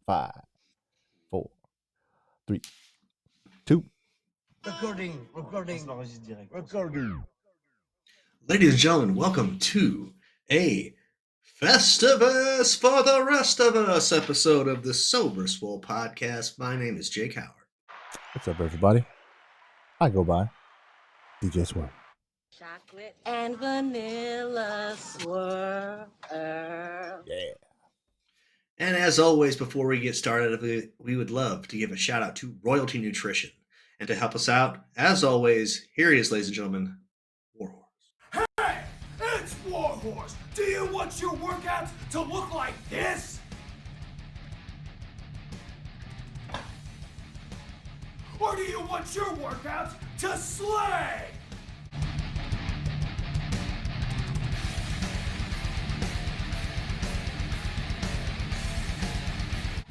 5, 4, 3, 2. Recording. Ladies and gentlemen, welcome to a Festivus for the Rest of Us episode of the Sober Swole podcast. My name is Jake Howard. What's up, everybody? I go by DJ Swirl. Chocolate and vanilla swirl. Yeah. And as always, before we get started, we would love to give a shout out to Royalty Nutrition. And to help us out, as always, here he is, ladies and gentlemen, Warhorse. Hey, it's Warhorse. Do you want your workouts to look like this? Or do you want your workouts to slay?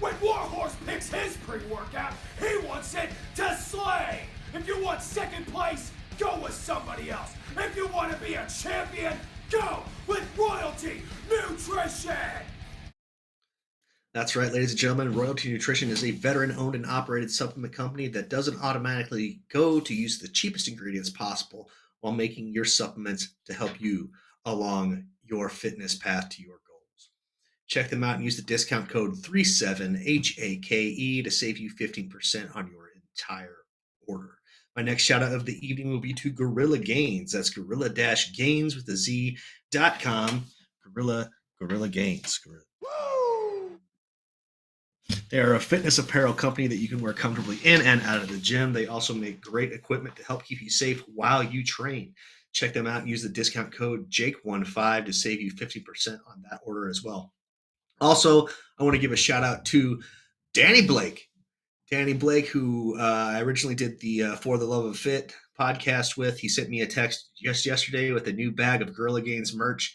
When Warhorse picks his pre-workout, he wants it to slay. If you want second place, go with somebody else. If you want to be a champion, go with Royalty Nutrition. That's right, ladies and gentlemen. Royalty Nutrition is a veteran-owned and operated supplement company that doesn't automatically go to use the cheapest ingredients possible while making your supplements to help you along your fitness path to your goals. Check them out and use the discount code 37HAKE to save you 15% on your entire order. My next shout out of the evening will be to Gorilla Gains. That's gorilla-gains with a Z.com. Gorilla Gains. They are a fitness apparel company that you can wear comfortably in and out of the gym. They also make great equipment to help keep you safe while you train. Check them out and use the discount code JAKE15 to save you 50% on that order as well. Also, I want to give a shout out to Danny Blake. Danny Blake, who I originally did the For the Love of Fit podcast with. He sent me a text just yesterday with a new bag of Gorilla Gains merch.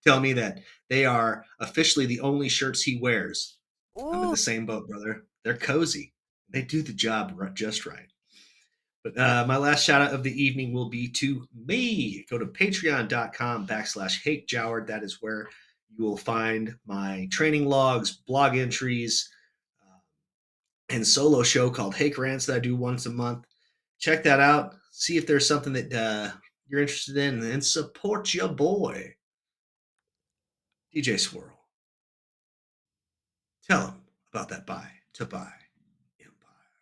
Tell me that they are officially the only shirts he wears. I'm in the same boat, brother. They're cozy. They do the job just right. But my last shout out of the evening will be to me. Go to patreon.com/HakeJoward. That is where you will find my training logs, blog entries, and solo show called Hake Rants that I do once a month. Check that out. See if there's something that you're interested in, and support your boy. DJ Swirl. Tell him about that buy to buy empire.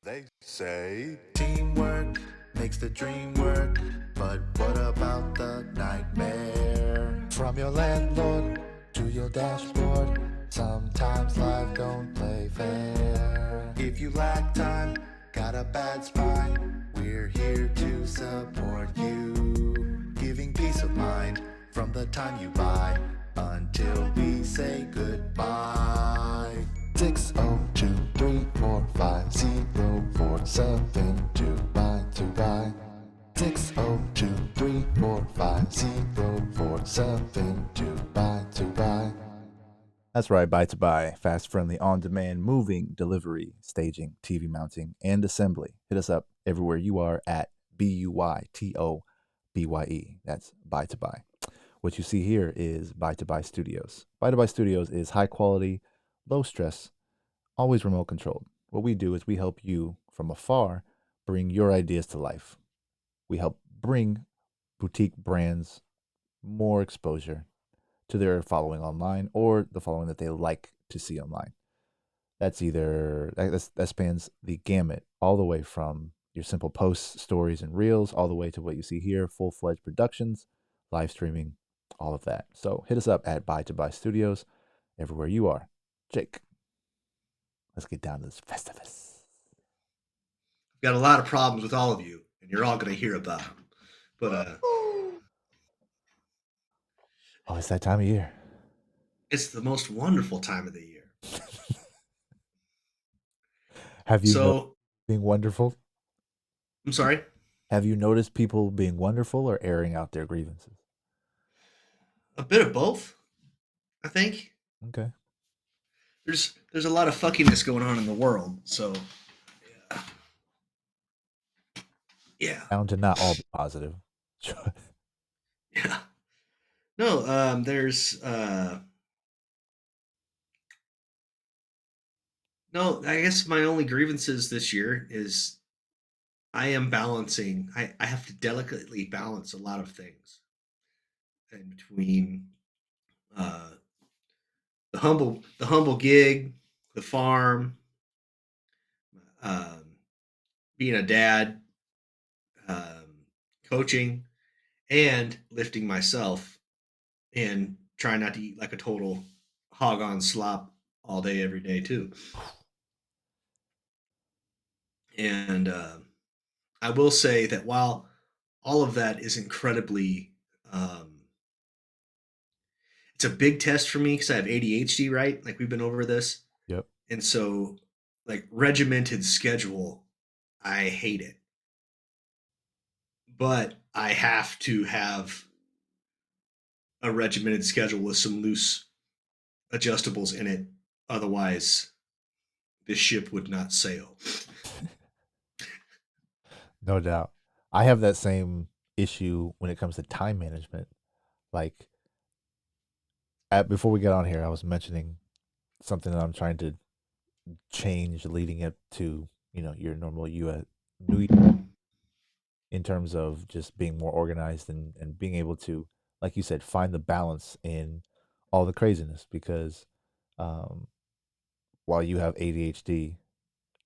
They say teamwork makes the dream work, but what about the nightmare? From your landlord to your dashboard, sometimes life don't play fair. If you lack time, got a bad spine, we're here to support you, giving peace of mind from the time you buy until we say goodbye. 602-345-0472 buy. 602-345-0472 buy. That's right, buy to buy. Fast, friendly, on-demand, moving, delivery, staging, TV mounting, and assembly. Hit us up everywhere you are at BUYTOBYE. That's buy to buy. What you see here is Buy to Buy Studios. Buy to Buy Studios is high quality, low stress, always remote controlled. What we do is we help you from afar bring your ideas to life. We help bring boutique brands more exposure to their following online or the following that they like to see online. That spans the gamut all the way from your simple posts, stories, and reels, all the way to what you see here, full-fledged productions, live streaming, all of that. So hit us up at Buy to Buy Studios, everywhere you are. Jake, let's get down to this Festivus. I've got a lot of problems with all of you, and you're all going to hear about them. But Oh, it's that time of year. it's the most wonderful time of the year. Have you So, noticed being wonderful? I'm sorry? Have you noticed people being wonderful or airing out their grievances? A bit of both, I think. Okay. There's a lot of fuckiness going on in the world, so yeah. Bound to not all be positive. Yeah. No, there's No, I guess my only grievances this year is I am balancing. I have to delicately balance a lot of things in between uh, the humble gig, the farm, um, being a dad, um, coaching, and lifting myself, and trying not to eat like a total hog on slop all day every day too. And I will say that while all of that is incredibly, um, it's a big test for me because I have ADHD, right? Like we've been over this, Yep. and so like regimented schedule, I hate it, but I have to have a regimented schedule with some loose adjustables in it. Otherwise, this ship would not sail. No doubt. I have that same issue when it comes to time management. Like before we get on here, I was mentioning something that I'm trying to change leading up to, your normal New Year, in terms of just being more organized and being able to, like you said, find the balance in all the craziness. Because um, while you have ADHD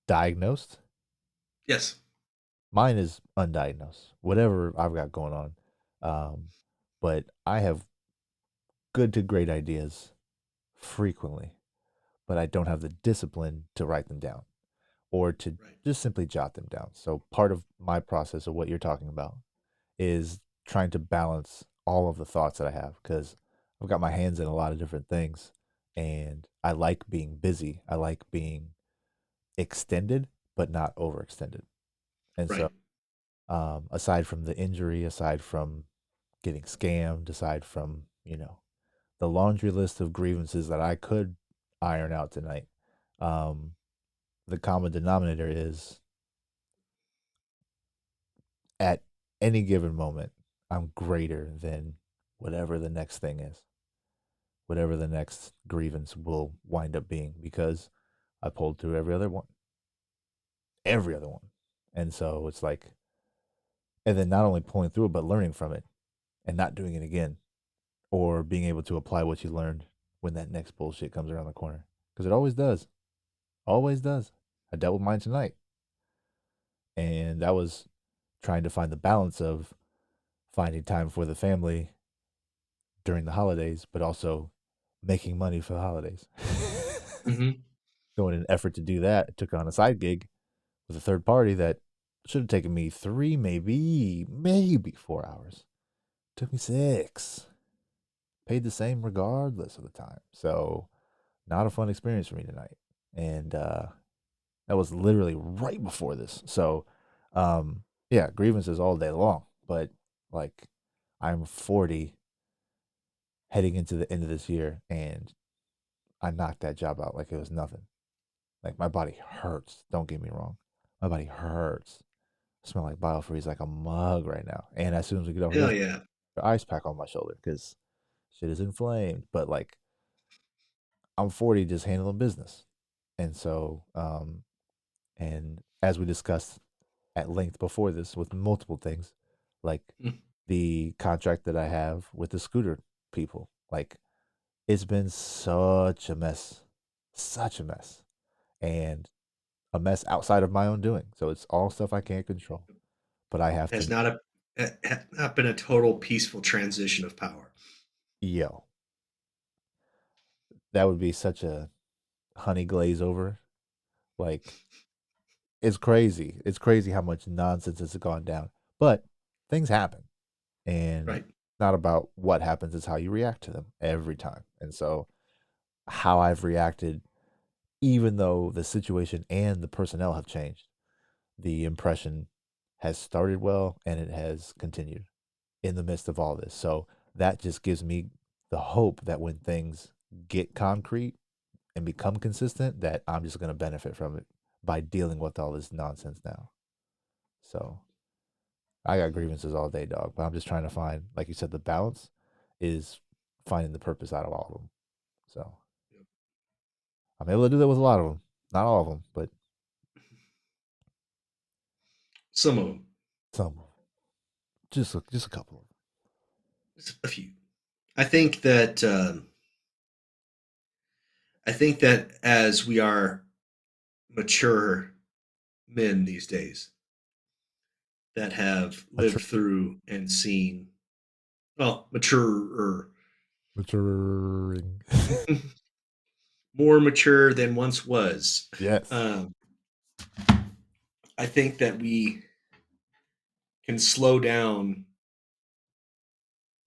diagnosed, Yes. mine is undiagnosed. Whatever I've got going on, um, but I have good to great ideas frequently, but I don't have the discipline to write them down or to Right. just simply jot them down. So part of my process of what you're talking about is trying to balance all of the thoughts that I have, because I've got my hands in a lot of different things and I like being busy. I like being extended, but not overextended. And so, Right. aside from the injury, aside from getting scammed, aside from, the laundry list of grievances that I could iron out tonight, um, the common denominator is at any given moment, I'm greater than whatever the next thing is, whatever the next grievance will wind up being, because I pulled through every other one, every other one. And so it's like, and then not only pulling through it, but learning from it and not doing it again, or being able to apply what you learned when that next bullshit comes around the corner. Because it always does. Always does. I dealt with mine tonight. And that was trying to find the balance of finding time for the family during the holidays, but also making money for the holidays. Mm-hmm. So in an effort to do that, I took on a side gig with a third party that should have taken me 3, maybe 4 hours. Took me 6. Paid the same regardless of the time. So not a fun experience for me tonight. And that was literally right before this. So yeah, grievances all day long. But like, I'm 40 heading into the end of this year, and I knocked that job out like it was nothing. Like, my body hurts. Don't get me wrong. My body hurts. I smell like biofreeze like a mug right now. And as soon as we get off Hell this, yeah. the ice pack on my shoulder because shit is inflamed. But like, I'm 40 just handling business. And so, and as we discussed at length before this with multiple things, like Mm. the contract that I have with the scooter people, like, it's been such a mess, and a mess outside of my own doing. So it's all stuff I can't control, but I have Has to, not not been a total peaceful transition of power. yo, that would be such a honey glaze over. Like, it's crazy. It's crazy how much nonsense has gone down. But things happen, and Right. not about what happens, it's how you react to them every time. And so, how I've reacted, even though the situation and the personnel have changed, the impression has started well and it has continued in the midst of all this. So that just gives me the hope that when things get concrete and become consistent, that I'm just going to benefit from it by dealing with all this nonsense now. So I got grievances all day, dog, but I'm just trying to find, like you said, the balance is finding the purpose out of all of them. So I'm able to do that with a lot of them. Not all of them, but Some of them, some. Just a couple of them. just a few. I think that as we are mature men these days that have lived Mature, through and seen, well, mature, maturing. more mature than once was. Yes. Um, I think that we can slow down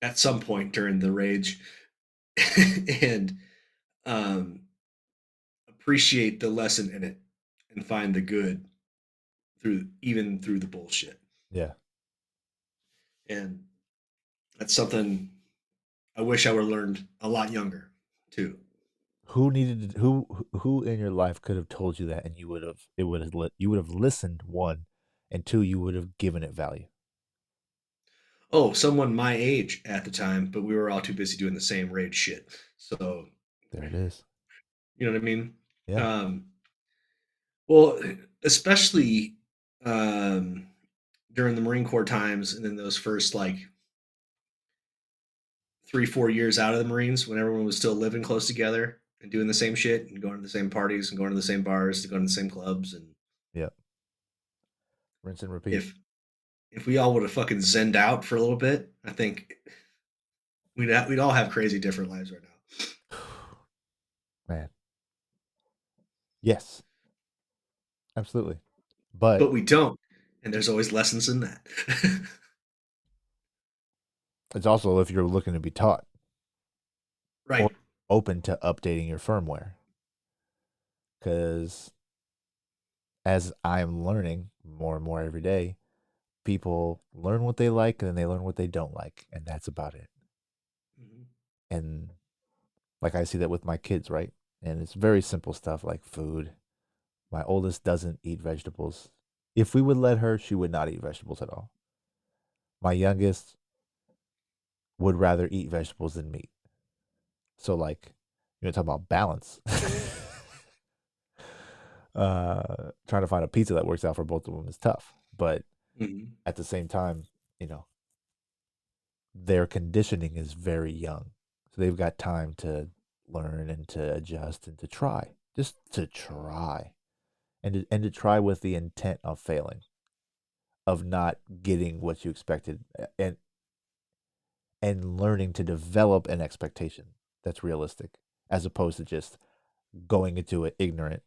at some point during the rage and um, appreciate the lesson in it and find the good through the bullshit. Yeah. And that's something I wish I would have learned a lot younger too. Who in your life could have told you that, and you would have listened, one, and two, you would have given it value. Oh, someone my age at the time, but we were all too busy doing the same rage shit. So There it is. you know what I mean? Yeah. Um, well, especially um, during the Marine Corps times, and then those first like 3 4 years out of the Marines, when everyone was still living close together and doing the same shit and going to the same parties and going to the same bars and going to the same clubs, and Yep. Rinse and repeat. if we all would have fucking zenned out for a little bit, I think we'd all have crazy different lives right now. Man. Yes. Absolutely. But But we don't, and there's always lessons in that. it's also if you're looking to be taught or Right. open to updating your firmware. Because as I'm learning more and more every day, people learn what they like and then they learn what they don't like. And that's about it. Mhm. And like I see that with my kids, right? And it's very simple stuff like food. My oldest doesn't eat vegetables. If we would let her, she would not eat vegetables at all. My youngest would rather eat vegetables than meat. So, like, talk about balance. Trying to find a pizza that works out for both of them is tough. But Mhm. at the same time, you know, their conditioning is very young. So they've got time to learn and to adjust and to try. Just to try. And to try with the intent of failing, of not getting what you expected, and learning to develop an expectation that's realistic as opposed to just going into it ignorant,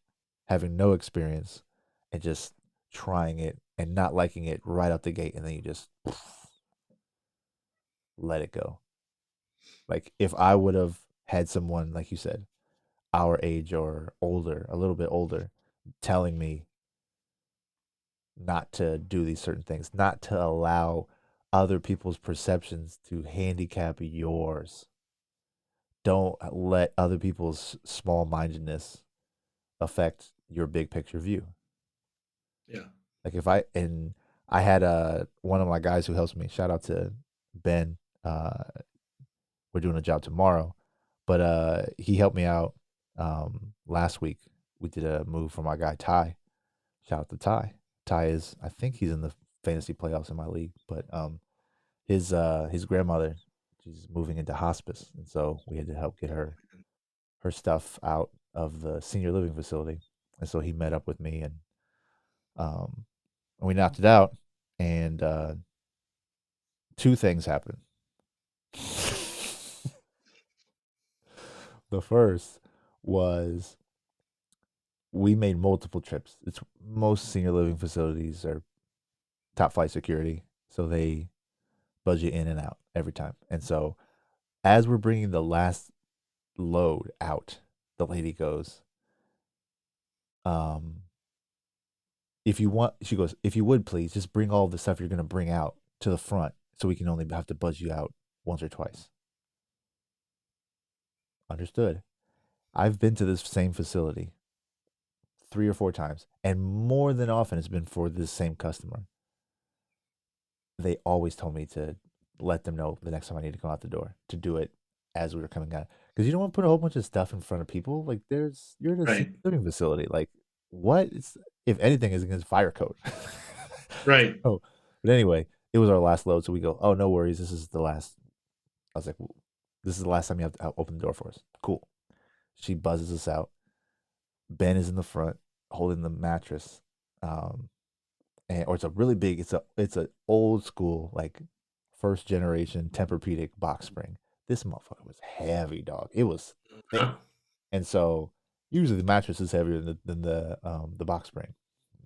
having no experience, and just trying it and not liking it right out the gate, and then you just let it go. Like if I would have had someone, like you said, our age or older, a little bit older, telling me not to do these certain things, not to allow other people's perceptions to handicap yours. Don't let other people's small mindedness affect your big picture view. Yeah. Like if I had one of my guys who helps me, shout out to Ben. Uh, we're doing a job tomorrow, but he helped me out last week. We did a move for my guy Ty. Shout out to Ty. Ty is, I think he's in the fantasy playoffs in my league, but his grandmother, she's moving into hospice, and so we had to help get her stuff out of the senior living facility, and so he met up with me, and um, we knocked it out, and two things happened. The first was we made multiple trips. It's most senior living facilities are top flight security, so they budget in and out every time. And so as we're bringing the last load out, the lady goes, um, if you want, she goes, if you would please just bring all the stuff you're going to bring out to the front so we can only have to budge you out once or twice. Understood. I've been to this same facility 3 or 4 times, and more than often it's been for this same customer. They always told me to let them know the next time I need to come out the door to do it as we were coming out, because you don't want to put a whole bunch of stuff in front of people. Like you're in a senior Right. living facility. Like what is, if anything, is against fire code. Right. Oh, but anyway, it was our last load, so we go, oh, no worries, this is the last. I was like, this is the last time you have to open the door for us. Cool. She buzzes us out. Ben is in the front holding the mattress. Um, and or it's a really big, it's a old school, like first generation Tempur-Pedic box spring. This motherfucker was heavy, dog. It was thick. Huh? And so usually the mattress is heavier than the box spring.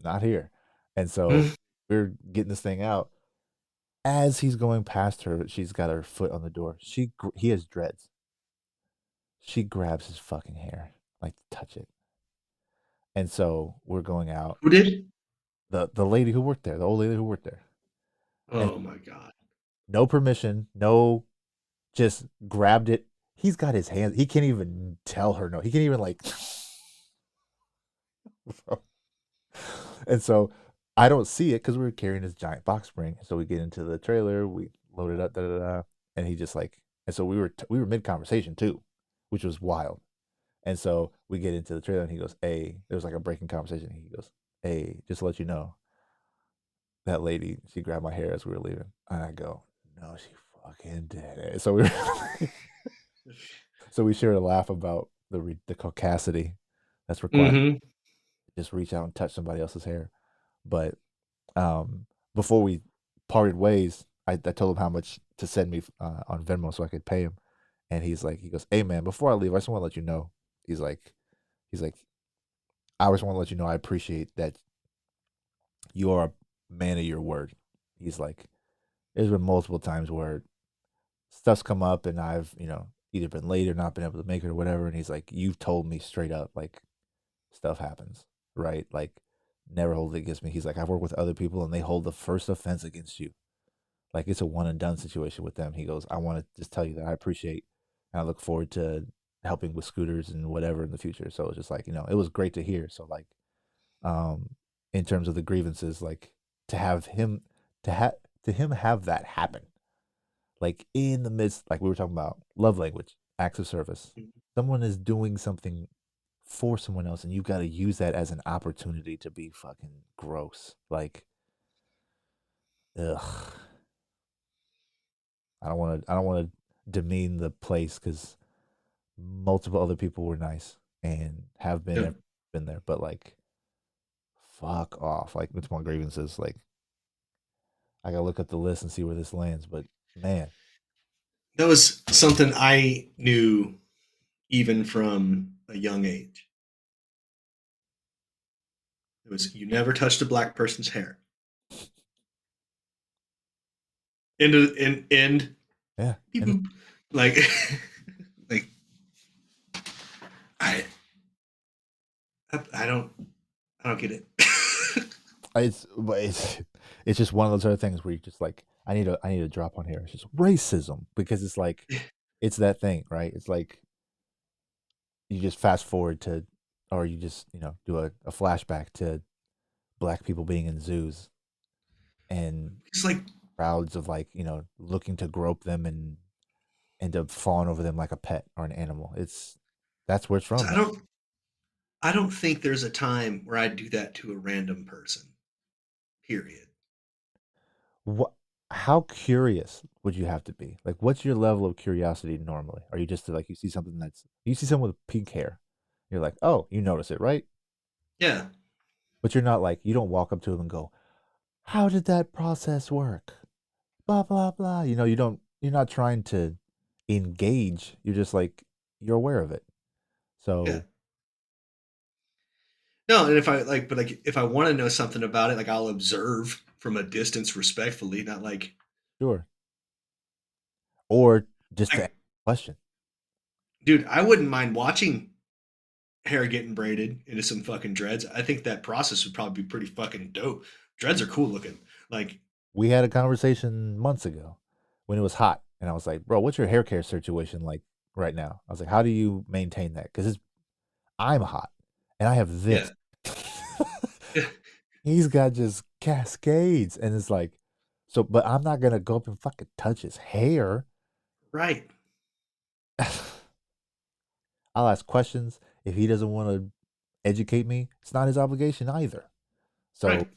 Not here. And so Hmm. we're getting this thing out. As he's going past her, she's got her foot on the door. He has dreads. She grabs his fucking hair, like to touch it. And so we're going out. Who did? The lady who worked there, the old lady who worked there. And Oh my god. no permission, no, just grabbed it. He's got his hands. He can't even tell her no. He can't even like. And so I don't see it because we were carrying this giant box spring. So we get into the trailer, we load it up, da da da, and he just like, and so we were mid conversation too, which was wild. And so we get into the trailer, and he goes, "Hey," there was like a breaking conversation. He goes, "Hey, just to let you know, that lady, she grabbed my hair as we were leaving." And I go, "No, she fucking did it." So we were, so we shared a laugh about the caucasity that's required. Mm-hmm. Just reach out and touch somebody else's hair. But um, before we parted ways, I told him how much to send me on Venmo so I could pay him. And he goes, "Hey man, before I leave, I just want to let you know." He's like, he's like, "I just want to let you know I appreciate that you are a man of your word." He's like, "There's been multiple times where stuff's come up and I've, either been late or not been able to make it or whatever." And he's like, "You've told me straight up, like, stuff happens, right? Like, never hold it against me." He's like, "I've worked with other people and they hold the first offense against you. Like, it's a one and done situation with them." He goes, "I want to just tell you that I appreciate and I look forward to helping with scooters and whatever in the future." So it's just like, it was great to hear. So like, um, in terms of the grievances, like to have him to him have that happen, like in the midst, like we were talking about love language, acts of service. Someone is doing something for someone else, and you got to use that as an opportunity to be fucking gross. Like, ugh. I don't want to demean the place because multiple other people were nice and have been Yep. been there, but like, fuck off. Like, with my grievances, like, I gotta look at the list and see where this lands. But man, That was something I knew even from a young age. It was you never touched a black person's hair. End. yeah, Beep and boop. Like, like I, I don't get it. it's just one of those other things where you just like, I need to drop on here. It's just racism because it's like, it's that thing, right? It's like you just fast forward to, or you just do a flashback to black people being in zoos and It's like crowds of like looking to grope them and end up falling over them like a pet or an animal. That's where it's from, I man. don't think there's a time where I'd do that to a random person. Period. What? How curious would you have to be? Like, what's your level of curiosity normally? Are you just like, you see someone with pink hair, you're like, oh, you notice it, right? Yeah. But you're not like, you don't walk up to them and go, how did that process work? Blah blah blah. You're not trying to engage. You're just like, you're aware of it. Yeah. So No, and if I like, but like, if I want to know something about it, like I'll observe from a distance respectfully, not like, sure. Or just to ask like, a question. dude, I wouldn't mind watching hair getting braided into some fucking dreads. I think that process would probably be pretty fucking dope. Dreads are cool looking. Like, We had a conversation months ago when it was hot, and I was like, "Bro, what's your hair care situation like right now?" I was like, "How do you maintain that?" Because I'm hot, and I have yeah, this. He's got just cascades, and it's like, so. But I'm not gonna go up and fucking touch his hair. right. I'll ask questions if he doesn't want to. educate me, it's not his obligation either. So Right.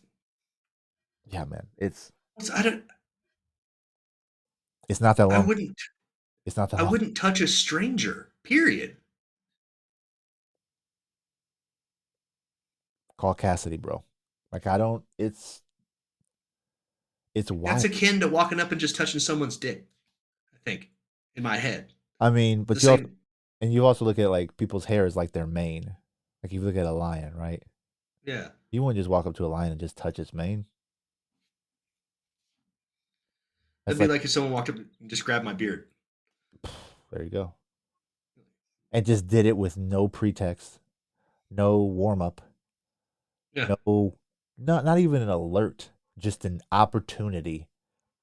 yeah, man, it's I don't. it's not that I long. wouldn't. It's not that I long. wouldn't touch a stranger. Period. Call Cassidy, bro. Like I don't. It's That's wild. akin to walking up and just touching someone's dick. I think, in my head, I mean, the but you also same. and you also look at like people's hair is like their mane. Like if you look at a lion, right? Yeah, You wouldn't just walk up to a lion and just touch its mane. That's that'd be like like if someone walked up and just grabbed my beard. there you go. And just did it with no pretext, no warm up, Yeah, no, not even an alert, just an opportunity.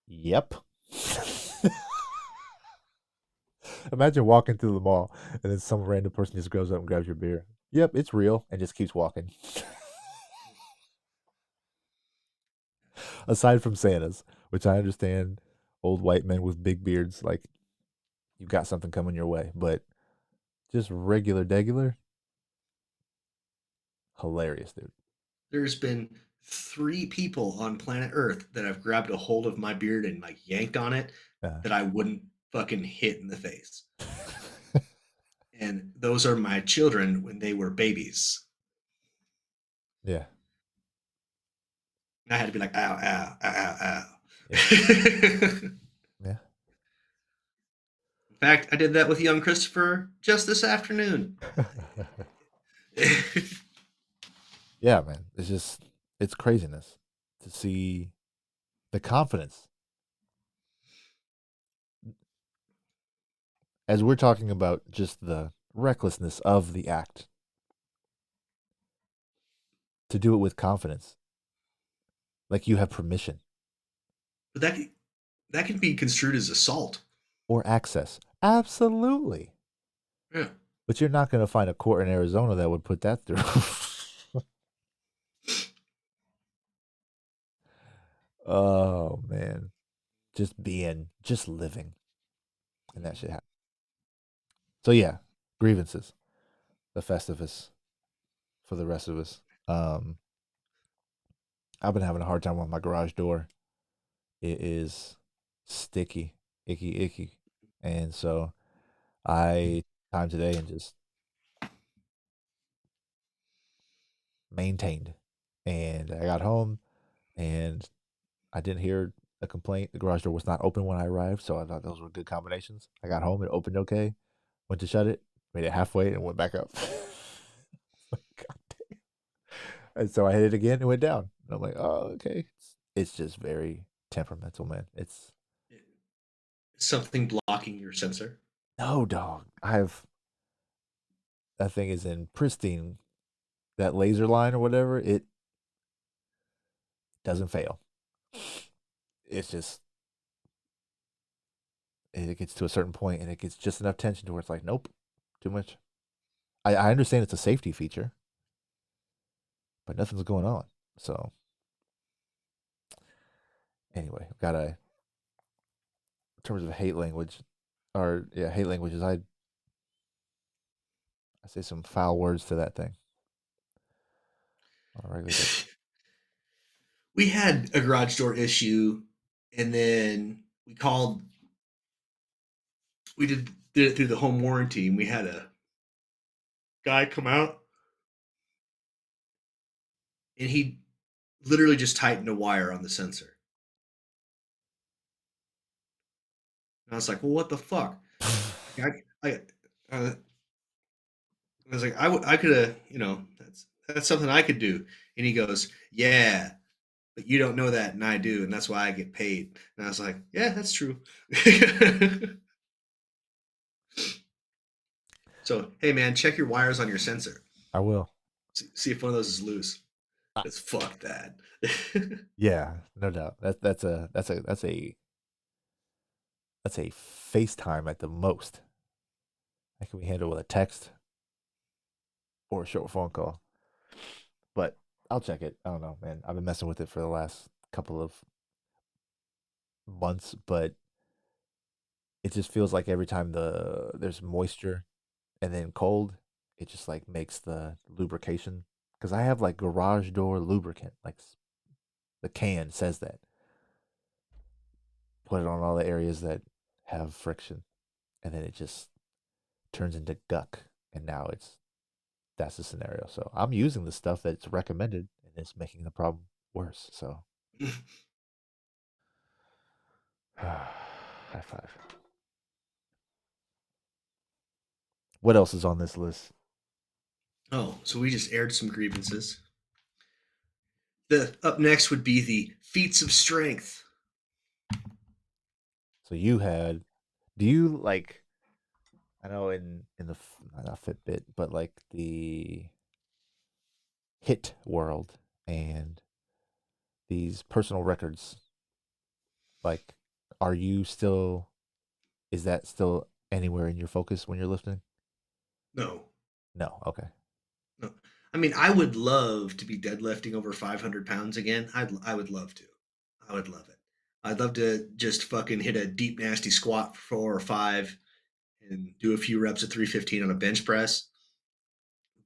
Yep. Imagine walking through the mall and then some random person just goes up and grabs your beer. Yep, it's real, and just keeps walking. Aside from Santas, which I understand, old white men with big beards, like you've got something coming your way, but just regular, degular, hilarious, dude. there's been 3 people on planet Earth that have grabbed a hold of my beard and like yanked on it Uh, that I wouldn't fucking hit in the face. And those are my children when they were babies. yeah, And I had to be like, ow, ow, ow, ow, yeah, ow. yeah. In fact, I did that with young Christopher just this afternoon. Yeah, man. It's craziness to see the confidence as we're talking about just the recklessness of the act to do it with confidence, like you have permission But that can be construed as assault. or access. Absolutely. Yeah. But you're not going to find a court in Arizona that would put that through. Oh man, just living, and that shit happen. So yeah, grievances, the Festivus for the rest of us. Um, I've been having a hard time with my garage door. It is sticky, icky, and so I time today and just maintained. And I got home and I didn't hear a complaint. The garage door was not open when I arrived, so I thought those were good combinations. I got home, it opened okay. Went to shut it, made it halfway, and went back up. God damn. And so I hit it again and went down. And I'm like, oh, okay. It's just very temperamental, man. It's Something blocking your sensor. no dog. That thing is in pristine. That laser line or whatever, it doesn't fail. It's just it gets to a certain point and it gets just enough tension to where it's like, nope, too much. I understand it's a safety feature, but nothing's going on. So anyway, I've got a in terms of hate language, or yeah, hate languages. I say some foul words to that thing on a regular basis. We had a garage door issue, and then we did it through the home warranty, and we had a guy come out, and he literally just tightened a wire on the sensor. And I was like, "Well, what the fuck?" I was like, I could have, that's something I could do." And he goes, "Yeah, but you don't know that, and I do, and that's why I get paid." And I was like, "Yeah, that's true." So, hey, man, check your wires on your sensor. I will. See if one of those is loose. Uh, Because fuck that. yeah, no doubt. That's a FaceTime at the most. That can be handled with a text or a short phone call. But I'll check it. I don't know, man. I've been messing with it for the last couple of months, but it just feels like every time there's moisture and then cold, it just like makes the lubrication because I have like garage door lubricant, like the can says that. Put it on all the areas that have friction, and then it just turns into guck, and now it's that's the scenario. So I'm using the stuff that's recommended, and it's making the problem worse. So high five. What else is on this list? Oh, so we just aired some grievances. The up next would be the feats of strength. So you had, do you like? I know in the not Fitbit, but like the hit world and these personal records. Like, are you still? Is that still anywhere in your focus when you're lifting? No, No. Okay. no. I mean, I would love to be deadlifting over 500 pounds again. I would love to. I would love it. I'd love to just fucking hit a deep, nasty squat for 4 or 5 and do a few reps at 315 on a bench press.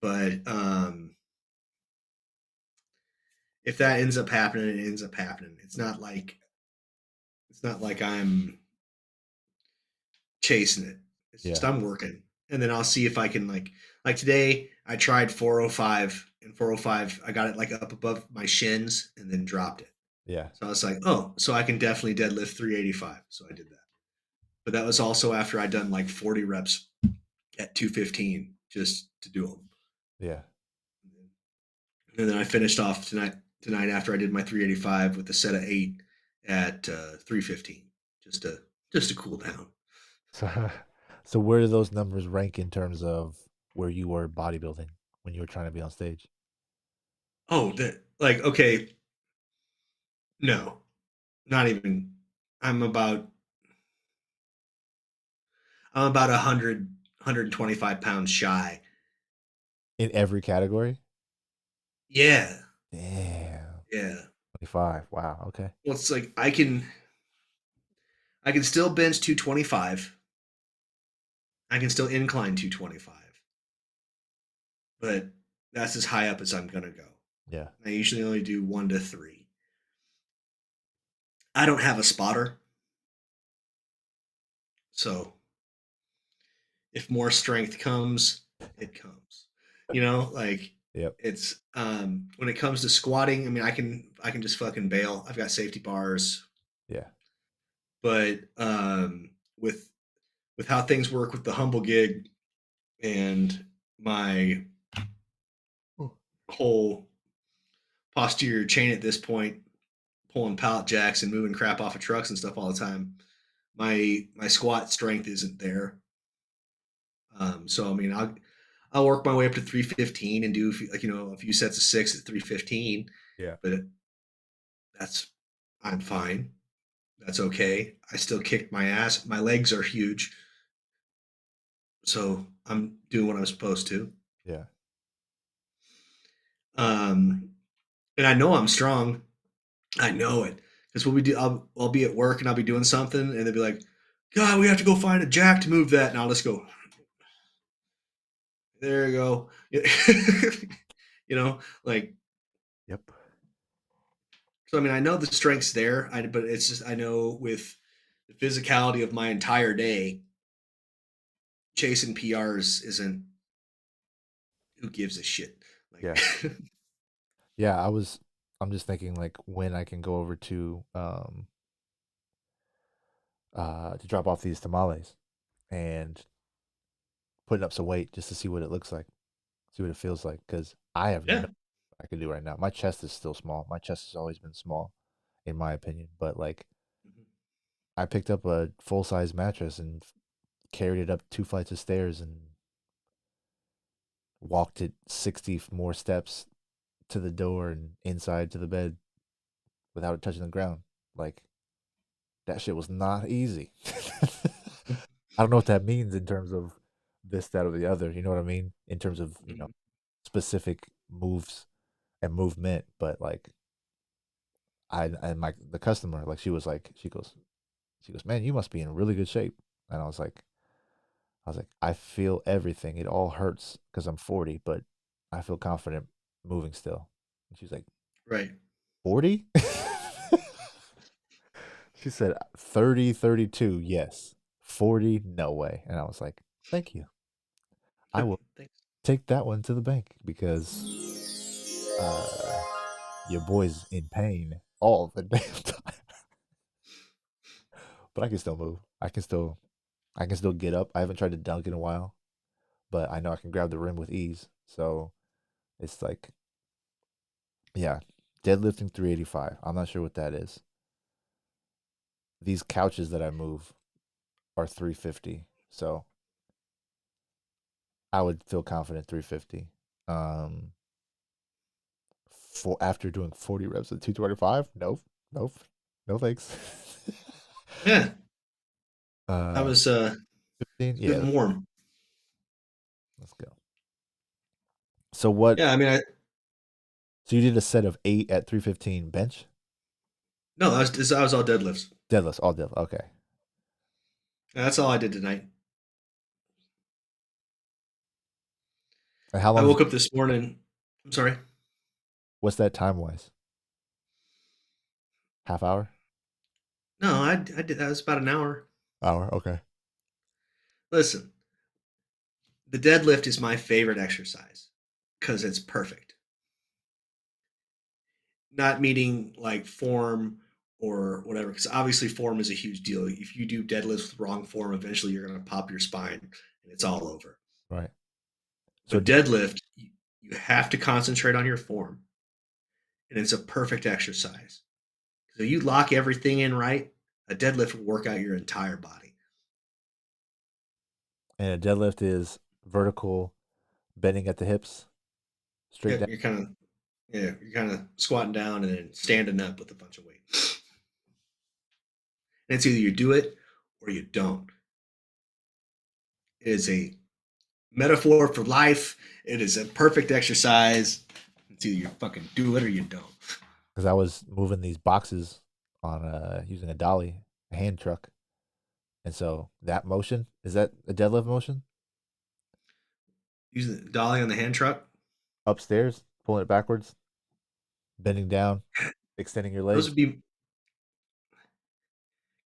But if that ends up happening, it ends up happening. It's not like I'm chasing it. It's just Yeah. I'm working, and then I'll see if I can like today. I tried 405 and 405. I got it like up above my shins and then dropped it. Yeah. So I was like, oh, so I can definitely deadlift 385. So I did that. But that was also after I'd done like 40 reps at 215 just to do them. Yeah. And then I finished off tonight after I did my 385 with a set of 8 at 315 just to cool down. So, so where do those numbers rank in terms of where you were bodybuilding when you were trying to be on stage? Oh, that like okay, no, not even. I'm about I'm about 125 pounds shy. In every category? Yeah, Damn. yeah. 25. Wow. Okay. Well, it's like I can still bench 225. I can still incline 225, but that's as high up as I'm gonna go. Yeah. I usually only do 1 to 3. I don't have a spotter, so if more strength comes, it comes. Like Yep. it's when it comes to squatting, I mean I can just fucking bail. I've got safety bars, Yeah. but with how things work with the humble gig and my whole posterior chain at this point, pulling pallet jacks and moving crap off of trucks and stuff all the time, my squat strength isn't there. So I mean, I'll work my way up to 315 and do a few sets of 6 at 315, Yeah. but that's I'm fine. That's okay. I still kicked my ass. My legs are huge, so I'm doing what I'm supposed to. Yeah. Um, and I know I'm strong. I know it because when we do, I'll be at work and I'll be doing something, and they'll be like, "God, we have to go find a jack to move that," and I'll just go, "There you go." Like Yep. so. I mean, I know the strength's there, but it's just I know with the physicality of my entire day, chasing PRs isn't. Who gives a shit? Like, Yeah. Yeah. I'm just thinking like when I can go over to drop off these tamales and putting up some weight just to see what it looks like, see what it feels like. Because I have no yeah, I can do right now. My chest is still small. My chest has always been small, in my opinion. But like, I picked up a full size mattress and carried it up 2 flights of stairs and walked it 60 more steps to the door and inside to the bed without it touching the ground. Like, that shit was not easy. I don't know what that means in terms of this, that, or the other. You know what I mean? In terms of, specific moves and movement. But like, and my the customer, like, she goes, man, you must be in really good shape. And I was like, I feel everything. It all hurts because I'm 40, but I feel confident moving still. And she's like, Right. 40? She said 30, 32, yes. 40, no way. And I was like, thank you. I will Thanks. take that one to the bank because your boy's in pain all the damn time. But I can still move. I can still get up. I haven't tried to dunk in a while, but I know I can grab the rim with ease. So it's like, yeah, deadlifting 385. I'm not sure what that is. These couches that I move are 350. So I would feel confident 350. Um, for after doing 40 reps at 225, nope, nope, no thanks. Yeah. I uh, was 15, good yeah, and warm. let's go. So what? Yeah, I mean, So you did a set of 8 at 315 bench, no, I was all deadlifts. deadlifts, all deadlift. Okay, That's all I did tonight. and how I long? woke up this morning. I'm sorry. What's that time wise? Half hour, No, I did that was about an hour. hour. Okay. Listen, the deadlift is my favorite exercise because it's perfect. Not meeting like form or whatever, because obviously form is a huge deal. If you do deadlifts with wrong form, eventually you're going to pop your spine and it's all over. Right. So But deadlift, you have to concentrate on your form, and it's a perfect exercise. So you lock everything in right, a deadlift will work out your entire body. and a deadlift is vertical, bending at the hips, straight Yeah, down. you're kind of squatting down and then standing up with a bunch of weight. And it's either you do it or you don't. It is a metaphor for life. It is a perfect exercise. It's either you fucking do it or you don't. Because I was moving these boxes on using a dolly, a hand truck, and so that motion is that a deadlift motion? Using the dolly on the hand truck. Upstairs, pulling it backwards, bending down, extending your Those legs. would be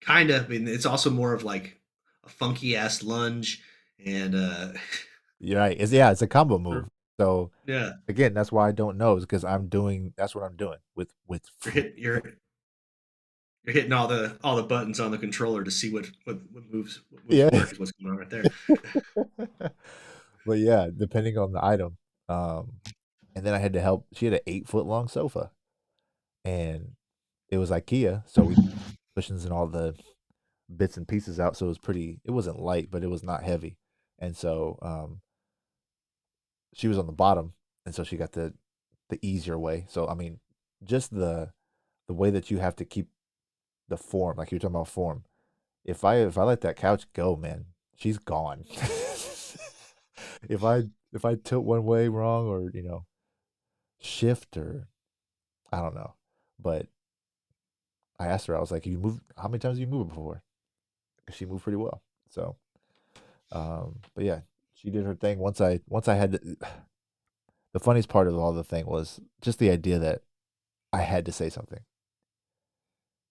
kind of. I mean, it's also more of like a funky ass lunge, and You're right. It's a combo or- move. So yeah, again, that's why I don't know is because I'm doing that's what I'm doing with you're hit you're hitting all the buttons on the controller to see what moves yeah. work is what's going on right there. But yeah, depending on the item. Um, and then I had to help. She had an 8 foot long sofa, and it was IKEA, so we cushions and all the bits and pieces out. So it was pretty. It wasn't light, but it was not heavy. And so she was on the bottom, and so she got the easier way. So I mean, just the way that you have to keep the form, like you're talking about form. If I let that couch go, man, she's gone. if I if I tilt one way wrong or shift or I don't know, but I asked her, I was like, "You move? How many times have you moved before?" 'Cause she moved pretty well. So, but yeah, she did her thing. Once I had the funniest part of all the thing was just the idea that I had to say something,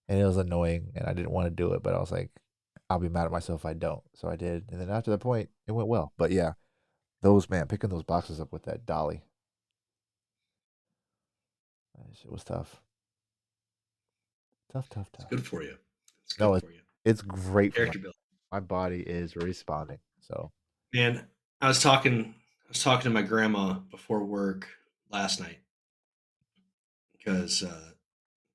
and it was annoying, and I didn't want to do it, but I was like, I'll be mad at myself if I don't. So I did, and then after that point, it went well. But yeah, those man picking those boxes up with that dolly, that shit was tough, tough, tough, It's tough. good for you. It's good No, for you. it's great for Character building. my body is responding. So Man, I was talking to my grandma before work last night because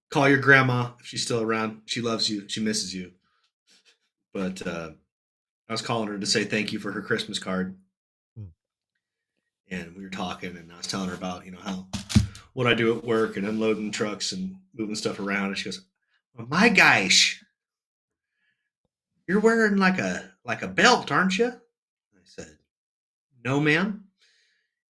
call your grandma if she's still around. She loves you. She misses you. But I was calling her to say thank you for her Christmas card, mm, and we were talking, and I was telling her about how what I do at work and unloading trucks and moving stuff around, and she goes, "Well, my gosh, you're wearing like a belt, aren't you?" I said, "No, ma'am."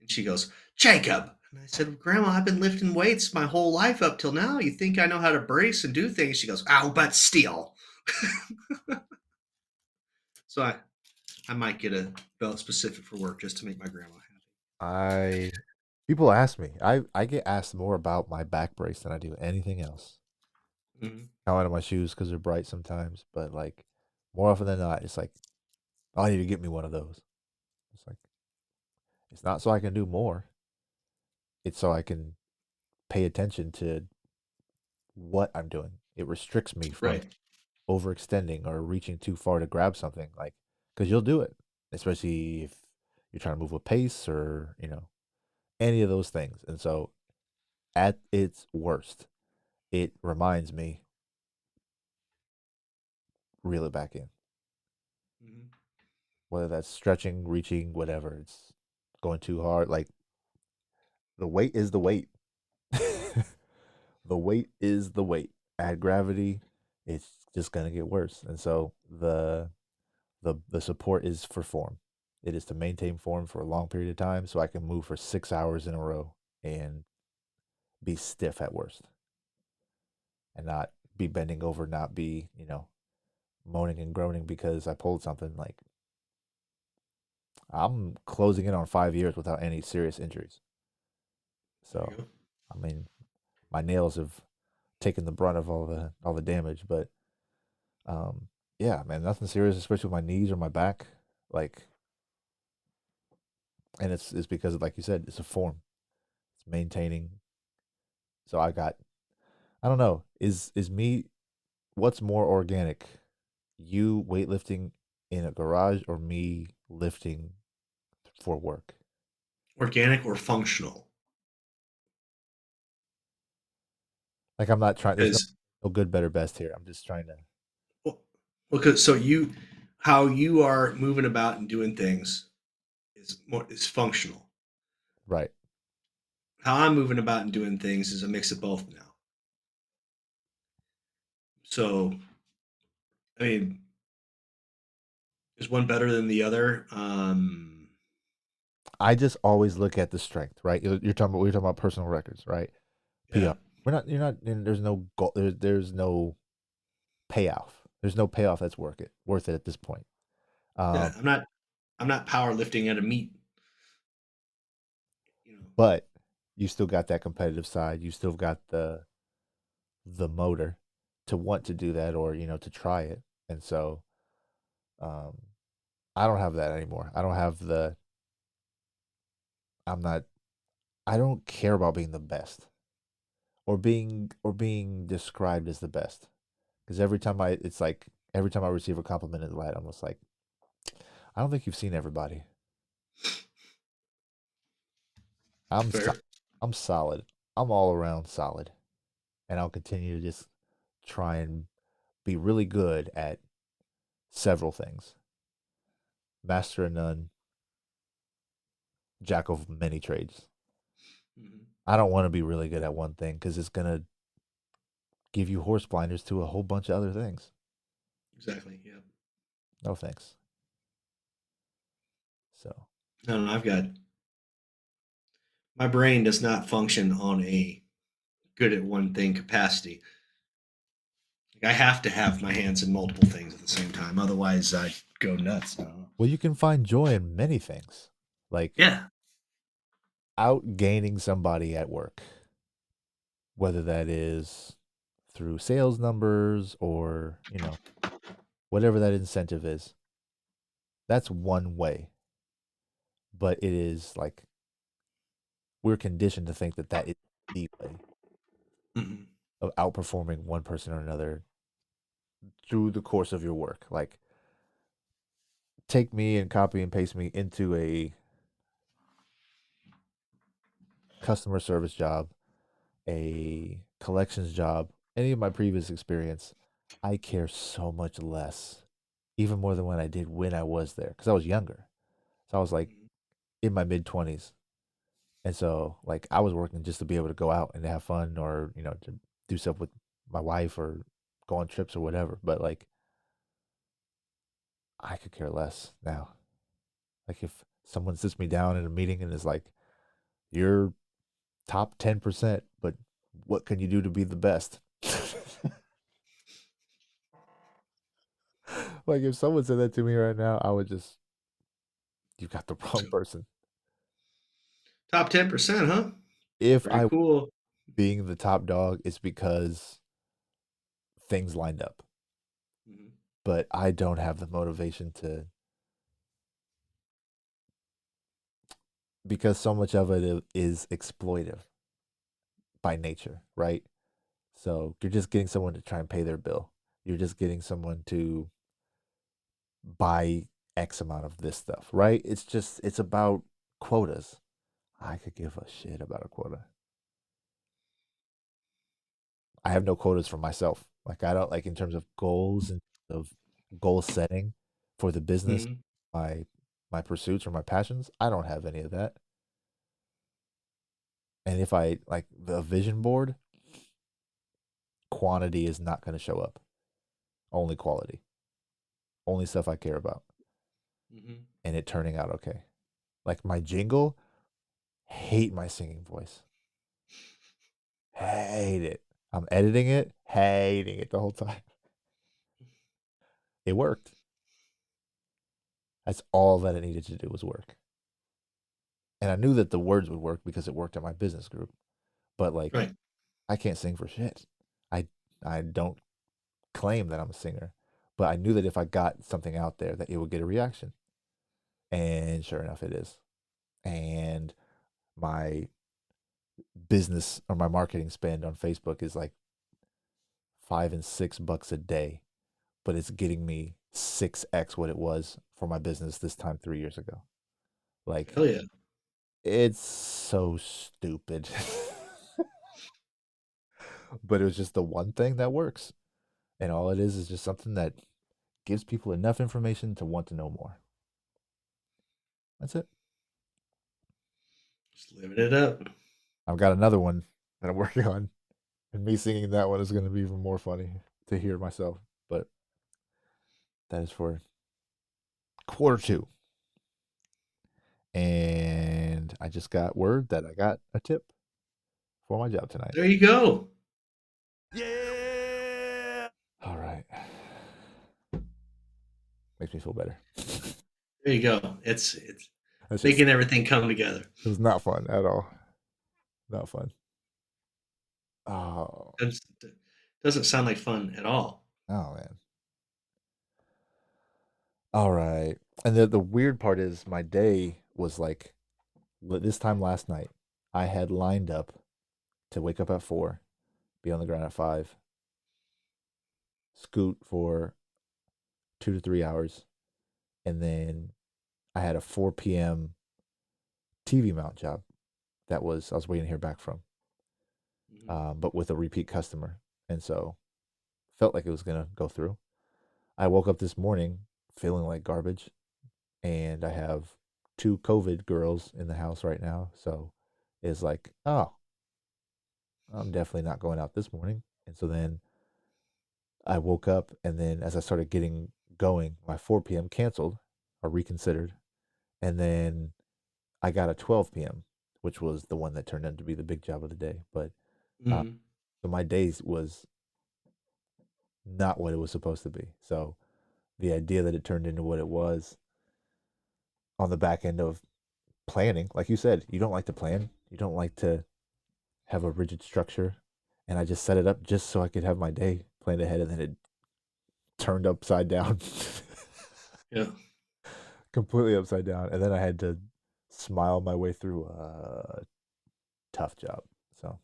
And she goes, "Jacob." And I said, "Grandma, I've been lifting weights my whole life up till now. You think I know how to brace and do things?" She goes, "Oh, but still." So I might get a belt specific for work just to make my grandma happy. I People ask me. I get asked more about my back brace than I do anything else. Hmm. How out of my shoes because they're bright sometimes, but like more often than not, it's like, oh, I need to get me one of those. It's like it's not so I can do more. It's so I can pay attention to what I'm doing. It restricts me from Right. overextending or reaching too far to grab something, like because you'll do it, especially if you're trying to move with pace or any of those things. And so, at its worst, it reminds me reel it back in. Hmm. Whether that's stretching, reaching, whatever, it's going too hard. Like the weight is the weight. The weight is the weight. Add gravity, it's just gonna get worse. And so the support is for form. It is to maintain form for a long period of time so I can move for 6 hours in a row and be stiff at worst and not be bending over, not be, moaning and groaning because I pulled something. Like I'm closing in on 5 years without any serious injuries. There you So, go. I mean, my nails have taken the brunt of all the damage, but um, yeah, man, nothing serious, especially with my knees or my back. Like, and it's because, like you said, it's a form. It's maintaining. So I don't know, is me what's more organic? You weightlifting in a garage or me lifting for work? Organic or functional? Like I'm not trying. There's no Because no good, better, best here. I'm just trying to. well, because so you how you are moving about and doing things is functional. Right. How I'm moving about and doing things is a mix of both now. So I mean, is one better than the other? I just always look at the strength. Right. You're talking about we're talking about personal records, right? Yeah, PR. We're not. You're not. And there's no goal. There's no payoff. There's no payoff that's worth it at this point. yeah. Um, I'm not powerlifting at a meet. You know, but you still got that competitive side. You still got the motor to want to do that or to try it. And so um, I don't have that anymore. I don't have the. I'm not. I don't care about being the best or being described as the best because it's like every time I receive a compliment in that, I'm just like, I don't think you've seen everybody. I'm so, fair. I'm solid. I'm all around solid, and I'll continue to just try and be really good at several things. Master of none, jack of many trades. Hmm. I don't want to be really good at one thing because it's gonna give you horse blinders to a whole bunch of other things. Exactly. Yeah. No thanks. So No, no, I've got my brain does not function on a good at one thing capacity. Like, I have to have my hands in multiple things at the same time, otherwise I go nuts. well, you can find joy in many things, like Yeah, outgaining somebody at work, whether that is through sales numbers or whatever that incentive is. That's one way, but it is like we're conditioned to think that that is the way hmm, of outperforming one person or another through the course of your work. Like take me and copy and paste me into a customer service job, a collections job, any of my previous experience, I care so much less, even more than when I did when I was there, because I was younger. So I was like in my mid 20s. And so, like, I was working just to be able to go out and have fun or, to do stuff with my wife or go on trips or whatever. But, like, I could care less now. Like, if someone sits me down in a meeting and is like, you're top 10%, but what can you do to be the best? Like, if someone said that to me right now, I would just You got the wrong person. Top 10%, huh? If Pretty I cool. being the top dog, it's because things lined up. Mhm. But I don't have the motivation to, because so much of it is exploitive by nature, right? So you're just getting someone to try and pay their bill. You're just getting someone to buy X amount of this stuff, right? It's about quotas. I could give a shit about a quota. I have no quotas for myself. Like I don't like in terms of goals and of goal setting for the business, Mhm. my my pursuits or my passions. I don't have any of that. And if I like the vision board, quantity is not going to show up. Only quality. Only stuff I care about. Mhm. And it turning out okay. Like my jingle, hate my singing voice. Hate it. I'm editing it, hating it the whole time. It worked. That's all that it needed to do was work. And I knew that the words would work because it worked at my business group. But like Right. I can't sing for shit. I I don't claim that I'm a singer, but I knew that if I got something out there that it would get a reaction. And sure enough it is. And my business or my marketing spend on Facebook is like $5 and $6 a day, but it's getting me 6x what it was for my business this time 3 years ago. Like Hell yeah. it's so stupid. But it was just the one thing that works. And all it is just something that gives people enough information to want to know more. That's it. Just living it up. I've got another one that I'm working on, and me singing that one is going to be even more funny to hear myself. But that is for quarter 2. And I just got word that I got a tip for my job tonight. There you go. Yeah! All right. Makes me feel better. There you go. It's That's just, making everything come together. it was not fun at all. Not fun. Oh, It's, doesn't sound like fun at all. oh man. All right. And the weird part is my day was like this time last night. I had lined up to wake up at 4, be on the ground at 5, scoot for 2 to 3 hours, and then I had a 4 p.m. TV mount job that was I was waiting to hear back from, Mhm. but with a repeat customer, and so felt like it was gonna go through. I woke up this morning feeling like garbage, and I have 2 COVID girls in the house right now, so it's like, oh, I'm definitely not going out this morning. And so then I woke up, and then as I started getting going, my 4 p.m. canceled or reconsidered, and then I got a 12 p.m., which was the one that turned out to be the big job of the day. But uh, Mhm. so my days was not what it was supposed to be. So the idea that it turned into what it was on the back end of planning, like you said, you don't like to plan, you don't like to have a rigid structure, and I just set it up just so I could have my day planned ahead, and then it turned upside down. Yeah. Completely upside down, and then I had to smile my way through a tough job. So,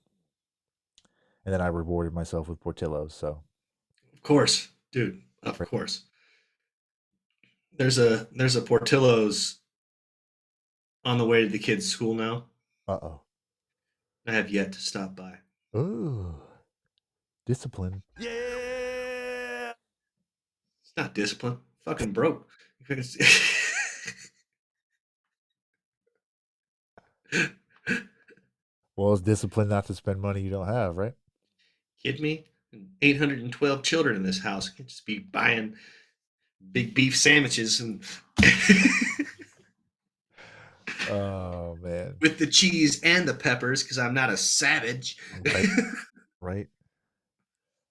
and then I rewarded myself with Portillo's. So, Of course, dude. Of course. There's a Portillo's on the way to the kids' school now. uh I have yet to stop by. oh, ooh, discipline. Yeah! It's not discipline. Fucking broke. Well, it's discipline not to spend money you don't have, right? Kid me? 812 children in this house. I can't just be buying big beef sandwiches and Oh man, with the cheese and the peppers because I'm not a savage. right, right.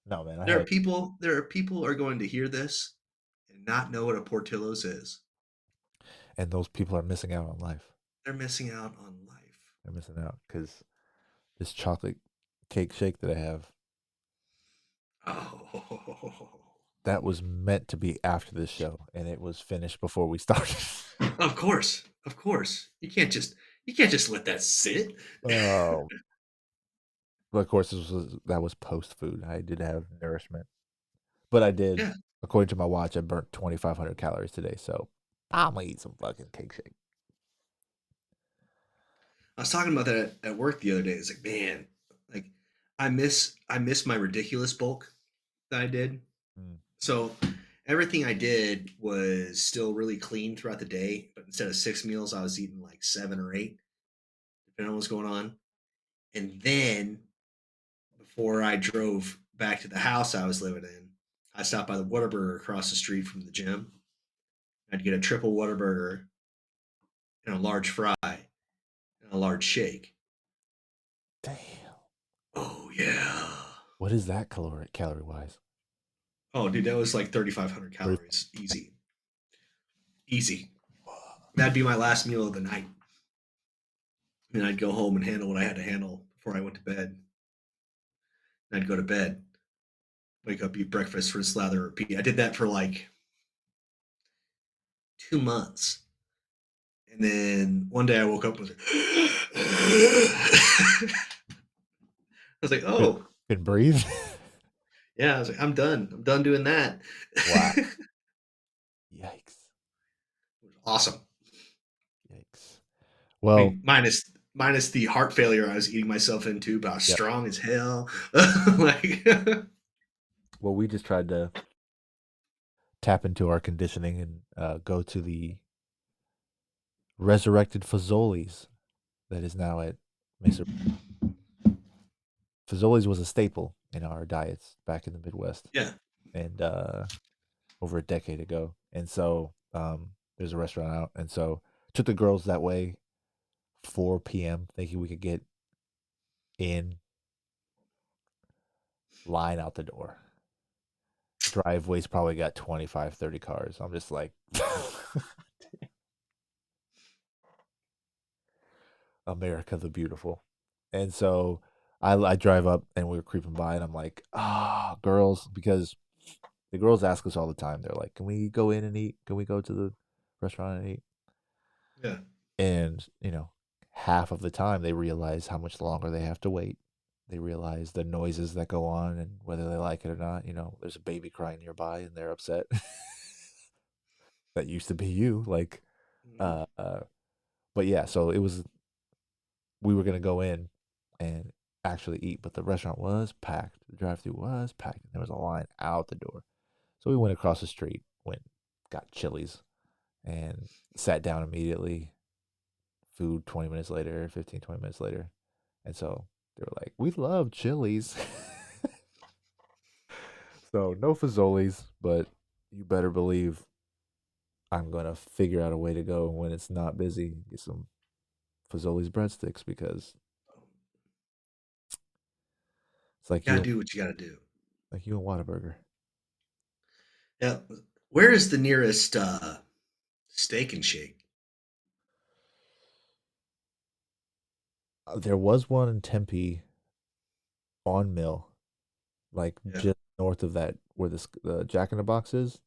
No, man, I had There are people are going to hear this and not know what a Portillo's is. And those people are missing out on life. They're missing out on life. They're missing out because this chocolate cake shake that I have, Oh, that was meant to be after this show, and it was finished before we started. of course, of course. You can't just let that sit. Oh, but of course, that was post food. I did have nourishment, but I did, Yeah, according to my watch, I burnt 2,500 calories today. So I'm gonna eat some fucking cake shake. I was talking about that at work the other day. It's like, man, like I miss my ridiculous bulk that I did. Mm. So everything I did was still really clean throughout the day, but instead of 6 meals, I was eating like 7 or 8, depending on what's going on. And then before I drove back to the house I was living in, I stopped by the Whataburger across the street from the gym. I'd get a triple Whataburger and a large fry and a large shake. Damn. Oh yeah. What is that calorie wise? Oh dude, that was like 3,500 calories. Easy. Easy. That'd be my last meal of the night. And I'd go home and handle what I had to handle before I went to bed. And I'd go to bed, wake up, eat breakfast, rinse, slather, repeat. I did that for like 2 months. And then one day I woke up and was like, I was like, Could, oh, could breathe. yeah. I was like, I'm done. I'm done doing that. Wow. Yikes. Awesome. Yikes. I Well, mean, minus the heart failure I was eating myself into, but I was yeah. strong as hell. Like, Well, we just tried to tap into our conditioning and go to the resurrected Fazoli's that is now at Mesa. Fazoli's was a staple in our diets back in the Midwest, yeah, and over a decade ago. And so there's a restaurant out, and so took the girls that way. 4 p.m. thinking we could get in, line out the door. Driveway's probably got 25, 30 cars. I'm just like, America the Beautiful. And so I drive up and we were creeping by and I'm like, girls, because the girls ask us all the time. They're like, can we go in and eat? Can we go to the restaurant and eat? yeah. And, half of the time they realize how much longer they have to wait. They realize the noises that go on and whether they like it or not. There's a baby crying nearby and they're upset. That used to be you. Like, Mhm. uh, uh, but yeah, so we were gonna go in and actually eat, but the restaurant was packed. The drive-through was packed. There was a line out the door. So we went across the street, got Chili's, and sat down immediately. Food 20 minutes later, 15, 20 minutes later. And so they were like, we love Chili's. So no Fazoli's, but you better believe I'm gonna figure out a way to go when it's not busy, get some Fazoli's breadsticks because it's Gotta do what you gotta do. like you and Whataburger. Yeah. Where is the nearest steak and shake? There was one in Tempe on Mill, like Yeah. just north of that where the Jack in the Box is,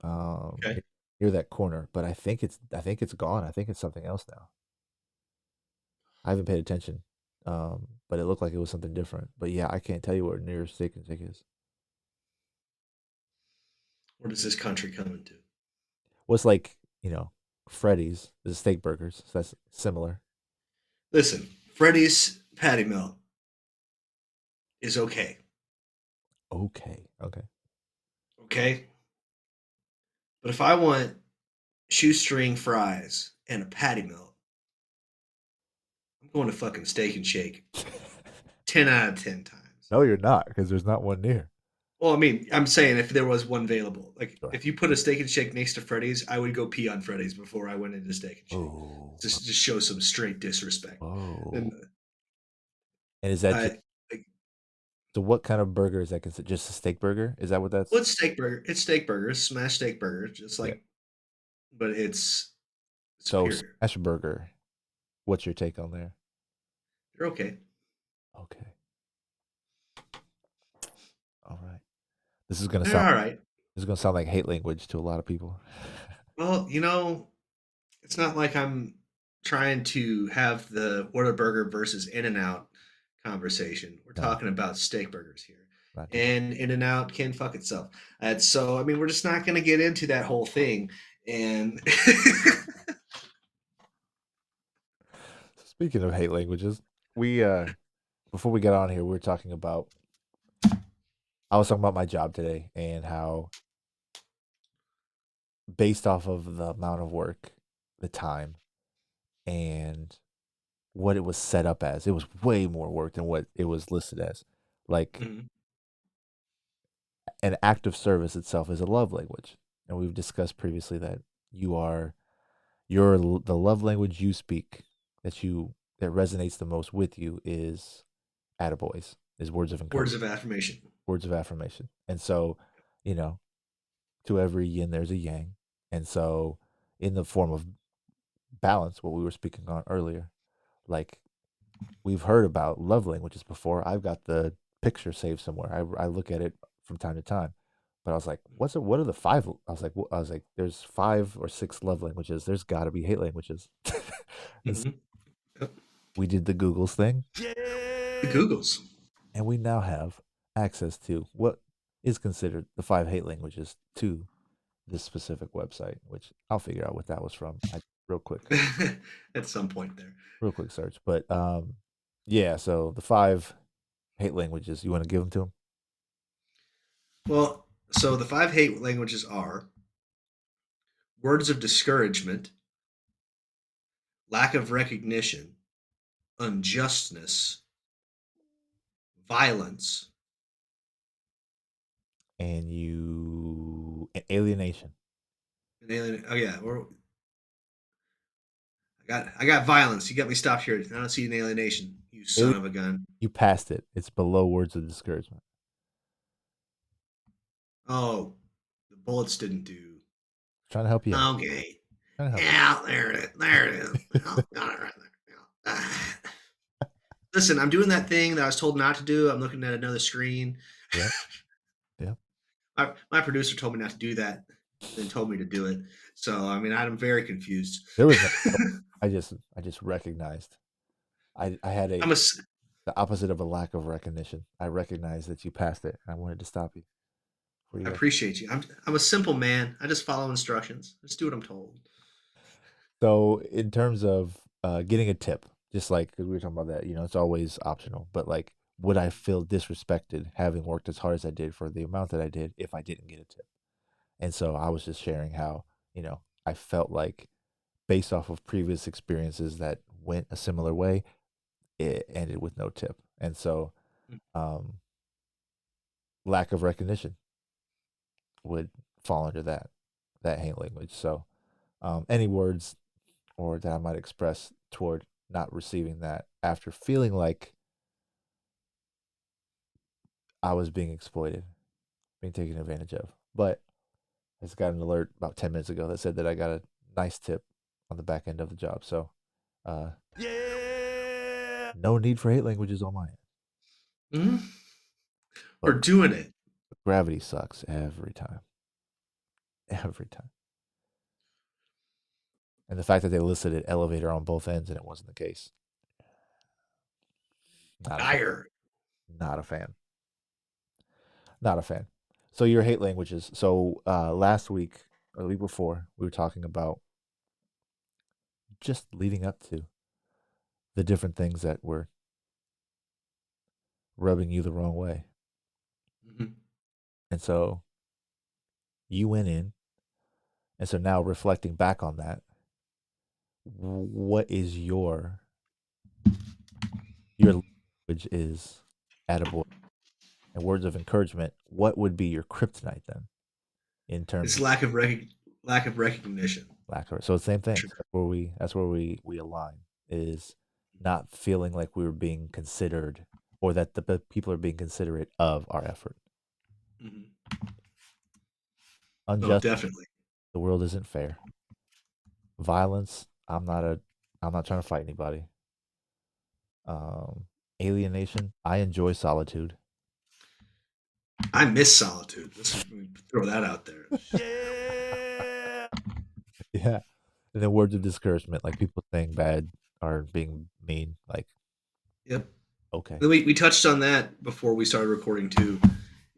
Okay. near that corner. But I think it's gone. I think it's something else now. I haven't paid attention, but it looked like it was something different. But yeah, I can't tell you where nearest steak and shake is. Where does this country come into? What's like Freddy's is steak burgers. So that's similar. Listen, Freddy's patty melt is okay. Okay, okay. Okay. But if I want shoestring fries and a patty melt, I'm going to fucking steak and shake 10 out of 10 times. No, you're not because there's not one near. Well, I mean, I'm saying if there was one available, like Sure. if you put a steak and shake next to Freddy's, I would go pee on Freddy's before I went into steak and shake. Oh, Just show some straight disrespect. whoa. And And is that just I like, so? What kind of burger is that? Considered just a steak burger? Is that what well, that's? it's steak burger. It's steak burgers, smashed steak burgers, just Yeah. like but it's So superior. smash burger, what's your take on there? They're okay. Okay. All right. This is gonna They're sound all right. this is gonna sound like hate language to a lot of people. Well, it's not like I'm trying to have the Whataburger versus In and Out conversation. We're No, talking about steak burgers here. not today. And In and Out can fuck itself. And so, I mean, we're just not going to get into that whole thing. And So speaking of hate languages, we before we get on here, we were talking about I was talking about my job today and how based off of the amount of work, the time, and what it was set up as, it was way more work than what it was listed as. Like Mhm. an act of service itself is a love language. And we've discussed previously that you are the love language you speak that resonates the most with you is attaboys, is words of Words encouragement, of affirmation. words of affirmation. And so, you know, to every yin there's a yang. And so in the form of balance, what we were speaking on earlier, like we've heard about love languages before. I've got the picture saved somewhere. I look at it from time to time. But I was like, what are the five? I was like, there's 5 or 6 love languages. There's got to be hate languages. And so Hmm. Yep. we did the Google's thing, The Googles. and we now have access to what is considered the 5 hate languages to this specific website, which I'll figure out what that was from. Real quick, At some point there. real quick search. But yeah. So the 5 hate languages. You want to give them to them? Well, so the 5 hate languages are words of discouragement, lack of recognition, unjustness, violence. And alienation. And alien. Oh yeah, I got violence. You got me stopped here. I don't see an alienation. You son Ali- of a gun. you passed it. It's below words of discouragement. Oh, the bullets didn't do. Trying to help you out. Okay. Trying to help Yeah, there it is. There it is. Oh, got it right there. Yeah. Listen, I'm doing that thing that I was told not to do. I'm looking at another screen. you. Yep. Yep. My producer told me not to do that, then told me to do it. So I mean, I'm very confused. There was no. I just recognized. I had I'm a. the opposite of a lack of recognition. I recognized that you passed it. I wanted to stop you before you I got. appreciate you. I'm a simple man. I just follow instructions. I just do what I'm told. So in terms of getting a tip, just like because we were talking about that, it's always optional. But like, would I feel disrespected having worked as hard as I did for the amount that I did if I didn't get a tip? And so I was just sharing how I felt like based off of previous experiences that went a similar way, it ended with no tip. And so um, lack of recognition would fall under that hate language. So any words or that I might express toward not receiving that after feeling like I was being exploited, being taken advantage of. But I just got an alert about 10 minutes ago that said that I got a nice tip on the back end of the job. So uh, Yeah. no need for hate languages on my end. Mhm. We're But doing it. gravity sucks every time. Every time. And the fact that they listed it elevator on both ends and it wasn't the case. Not a fan. Dire. Not a fan. Not a fan. So your hate languages. So last week or the week before, we were talking about just leading up to the different things that were rubbing you the wrong way. Mhm. And so you went in. And so now reflecting back on that, what is your language is attaboy and words of encouragement, what would be your kryptonite then in terms It's of lack of recognition. lack of so same thing. Sure. So that's where we align is not feeling like we were being considered or that the people are being considerate of our effort. Mhm. Oh, Unjust, definitely. the world isn't fair. Violence. I'm not trying to fight anybody. Um, alienation. I enjoy solitude. I miss solitude. Let me throw that out there. Yeah. Yeah. And then words of discouragement, like people saying bad or being mean. Like, Yep. okay, We touched on that before we started recording too,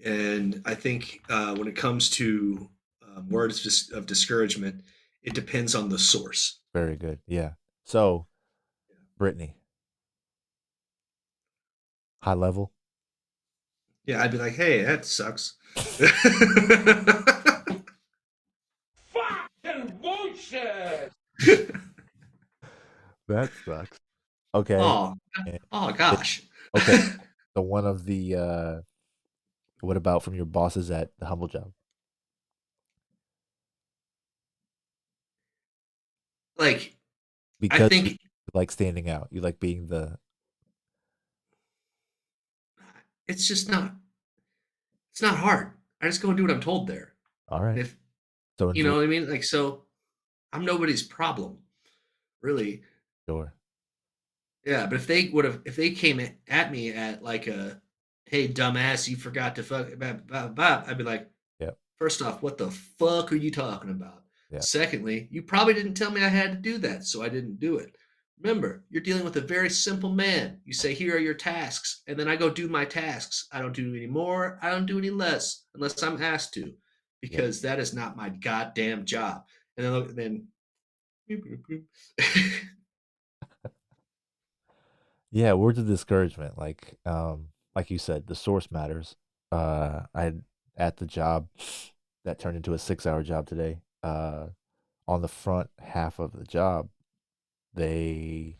and I think when it comes to of discouragement, it depends on the source. very good. Yeah. So, Brittany, high level. Yeah, I'd be like, "Hey, that sucks." Fucking bullshit. That sucks. Okay. Oh, And oh it, gosh. okay. So one of the what about from your bosses at the humble job? Like, I Because you think like standing out. You like being the it's just not. It's not hard. I just go and do what I'm told there, all and right. if So you enjoy. know what I mean, like, so I'm nobody's problem, really. Sure. Yeah, but if they came at me at like a, hey, dumbass, you forgot to fuck, blah, blah, blah, I'd be like, Yep. first off, what the fuck are you talking about? Yeah. Secondly, you probably didn't tell me I had to do that, so I didn't do it. Remember, you're dealing with a very simple man. You say, here are your tasks, and then I go do my tasks. I don't do any more, I don't do any less, unless I'm asked to, Yep. because that is not my goddamn job. And then, Yeah, words of discouragement. Like you said, the source matters. I had at the job that turned into a 6 hour job today. On the front half of the job, they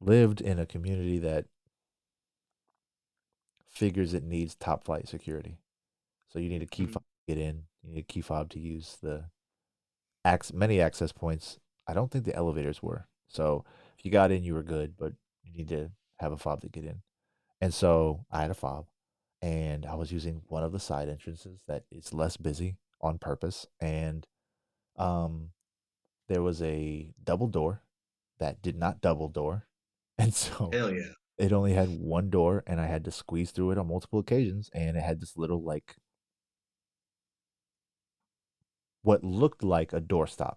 lived in a community that figures it needs top flight security. So you need a key fob to get in. You need a key fob to use the many access points. I don't think the elevators were. So if you got in, you were good, but you need to have a fob to get in. And so I had a fob, and I was using one of the side entrances that is less busy on purpose. And um, there was a double door that did not double door. And so hell yeah. it only had one door, and I had to squeeze through it on multiple occasions. And it had this little, like, what looked like a doorstop,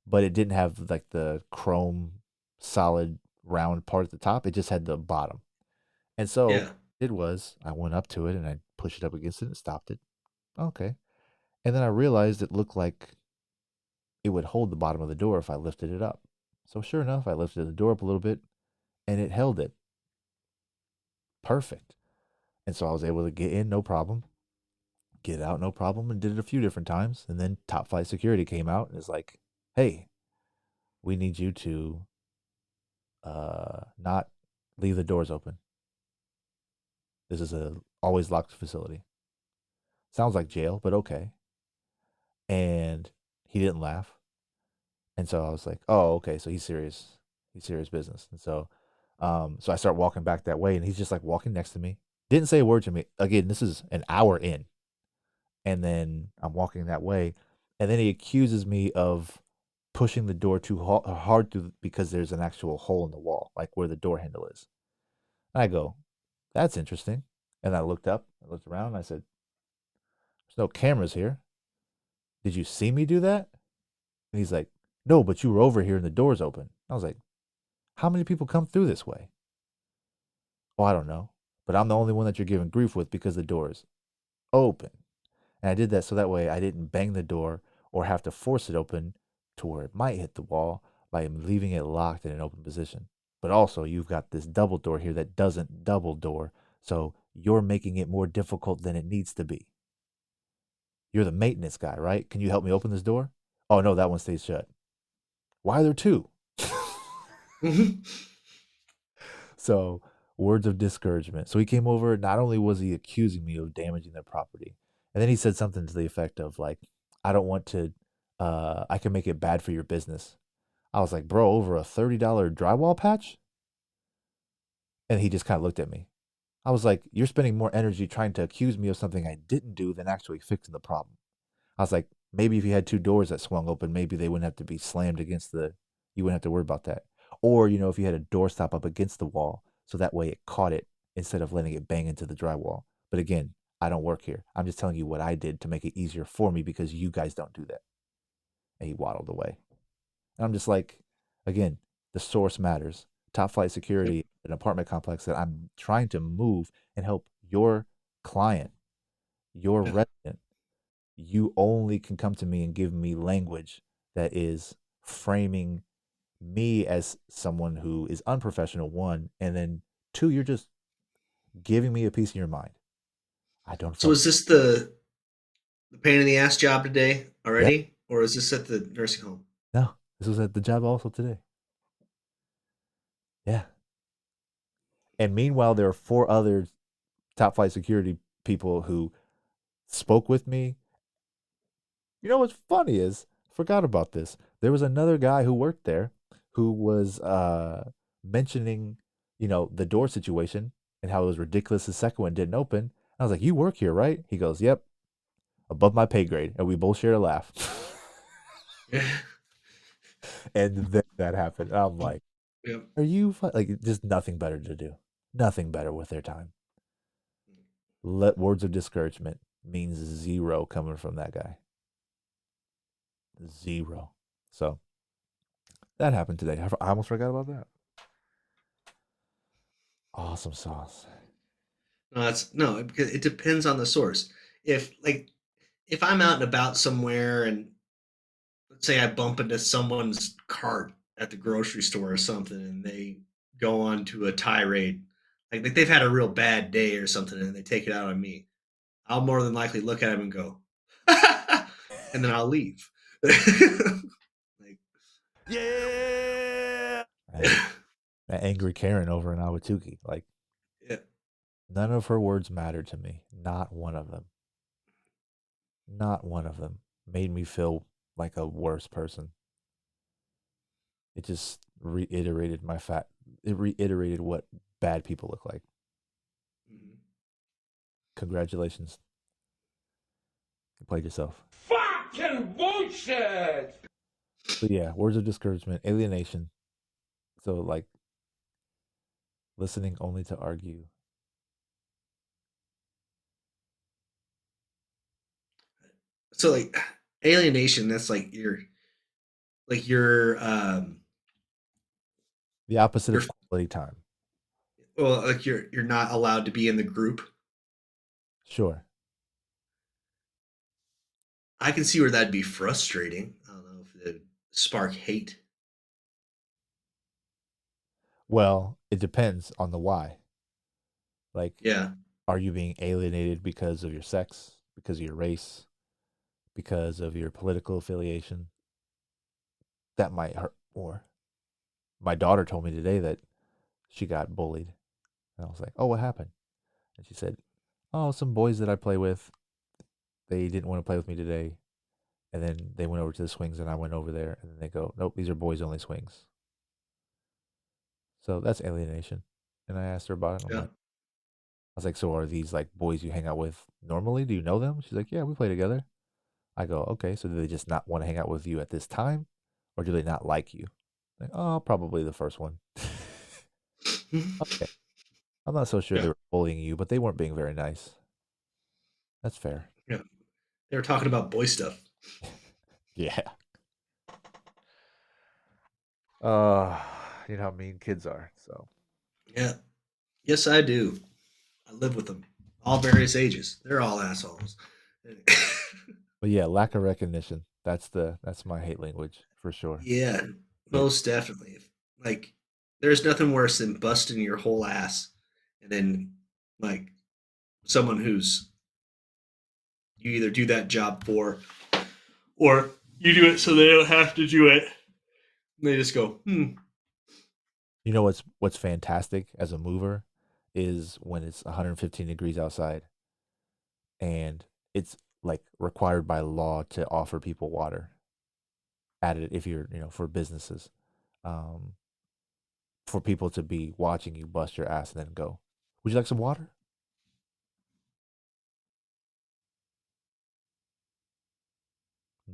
but it didn't have like the chrome solid round part at the top. It just had the bottom. And so Yeah. it was, I went up to it and I pushed it up against it and stopped it. Okay. And then I realized it looked like it would hold the bottom of the door if I lifted it up. So sure enough, I lifted the door up a little bit and it held it perfect. And so I was able to get in, no problem, get out, no problem, and did it a few different times. And then Top Flight Security came out and is like, hey, we need you to not leave the doors open. This is a always locked facility. Sounds like jail, but okay. And he didn't laugh. And so I was like, oh, okay, so he's serious. He's serious business. And so I start walking back that way, and he's just like walking next to me. Didn't say a word to me. Again, this is an hour in. And then I'm walking that way, and then he accuses me of pushing the door too hard through because there's an actual hole in the wall, like where the door handle is. And I go, that's interesting. And I looked up, I looked around, and I said, there's no cameras here. Did you see me do that? And he's like, no, but you were over here and the door's open. I was like, how many people come through this way? Oh, I don't know. But I'm the only one that you're giving grief with because the door is open. And I did that so that way I didn't bang the door or have to force it open to where it might hit the wall by leaving it locked in an open position. But also, you've got this double door here that doesn't double door. So you're making it more difficult than it needs to be. You're the maintenance guy, right? Can you help me open this door? Oh, no, that one stays shut. Why are there two? Mhm. So, words of discouragement. So, he came over. Not only was he accusing me of damaging their property, and then he said something to the effect of, like, I don't want to, I can make it bad for your business. I was like, bro, over a $30 drywall patch? And he just kind of looked at me. I was like, you're spending more energy trying to accuse me of something I didn't do than actually fixing the problem. I was like, Maybe if you had two doors that swung open, maybe they wouldn't have to be slammed against the, you wouldn't have to worry about that. Or, if you had a door stop up against the wall, so that way it caught it instead of letting it bang into the drywall. But again, I don't work here. I'm just telling you what I did to make it easier for me because you guys don't do that. And he waddled away. And I'm just like, again, the source matters. Top flight Yep. security, an apartment complex that I'm trying to move and help your client, your Yeah. resident. You only can come to me and give me language that is framing me as someone who is unprofessional, one, and then two, you're just giving me a piece of your mind. I don't So fuck. is this the pain in the ass job today Yeah, already, or is this at the nursing home? no, this was at the job also today. Yeah. And meanwhile, there are four other top flight security people who spoke with me. What's funny is, forgot about this. There was another guy who worked there who was mentioning, the door situation and how it was ridiculous the second one didn't open. I was like, "You work here, right?" He goes, "Yep, above my pay grade." And we both shared a laugh. Yeah. And then that happened. And I'm like, Yep. "Are you like just nothing better to do? Nothing better with their time." Let words of discouragement means zero coming from that guy. Zero. So that happened today. I almost forgot about that. Awesome sauce. No, that's no, because it depends on the source. If I'm out and about somewhere and let's say I bump into someone's cart at the grocery store or something and they go on to a tirade, like they've had a real bad day or something and they take it out on me, I'll more than likely look at them and go, and then I'll leave. Like, Yeah! Right? That angry Karen over in Awatuki. Like, yeah. none of her words mattered to me. Not one of them. Not one of them made me feel like a worse person. It just reiterated my fat. It reiterated what bad people look like. Mhm. Congratulations. You played yourself. Fucking bullshit! But yeah, words of discouragement, alienation. So, like, listening only to argue. So like alienation, that's like The opposite you're of quality time. well, like you're not allowed to be in the group. Sure. I can see where that'd be frustrating. I don't know if it'd spark hate. Well, it depends on the why. Like, Yeah. are you being alienated because of your sex, because of your race, because of your political affiliation? That might hurt more. My daughter told me today that she got bullied. And I was like, "Oh, what happened?" And she said, "Oh, some boys that I play with, they didn't want to play with me today. And then they went over to the swings and I went over there. And then they go, nope, these are boys only swings." So that's alienation. And I asked her about it. Yeah. I was like, "So are these like boys you hang out with normally? Do you know them?" She's like, "Yeah, we play together." I go, "Okay, so do they just not want to hang out with you at this time? Or do they not like you?" Like, "Oh, probably the first one." Okay. I'm not so sure Yeah. they were bullying you, but they weren't being very nice. That's fair. Yeah. They were talking about boy stuff. Yeah. Uh, you know how mean kids are. So, Yeah. Yes, I do. I live with them. All various ages. They're all assholes. but yeah, lack of recognition. That's my hate language for sure. Yeah, Yep. most definitely. Like, there's nothing worse than busting your whole ass and then like someone who's you either do that job for or you do it so they don't have to do it. And they just go, hmm. You know what's fantastic as a mover is when it's 115 degrees outside and it's like required by law to offer people water added if you're, for businesses. Um, for people to be watching you bust your ass and then go, "Would you like some water?"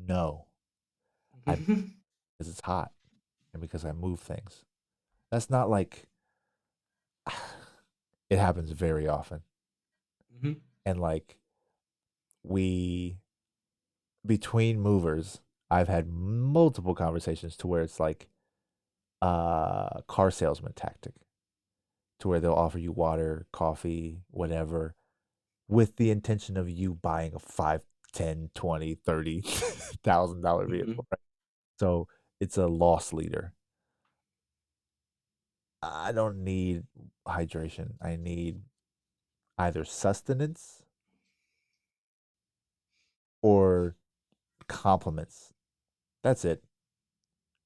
No, I Hmm. because it's hot and because I move things. That's not like it happens very often. Hmm. And like we between movers, I've had multiple conversations to where it's like car salesman tactic to where they'll offer you water, coffee, whatever, with the intention of you buying a 5, 10, 20, 30,000 dollar Hmm. vehicle. Right? So it's a loss leader. I don't need hydration. I need either sustenance or compliments. That's it.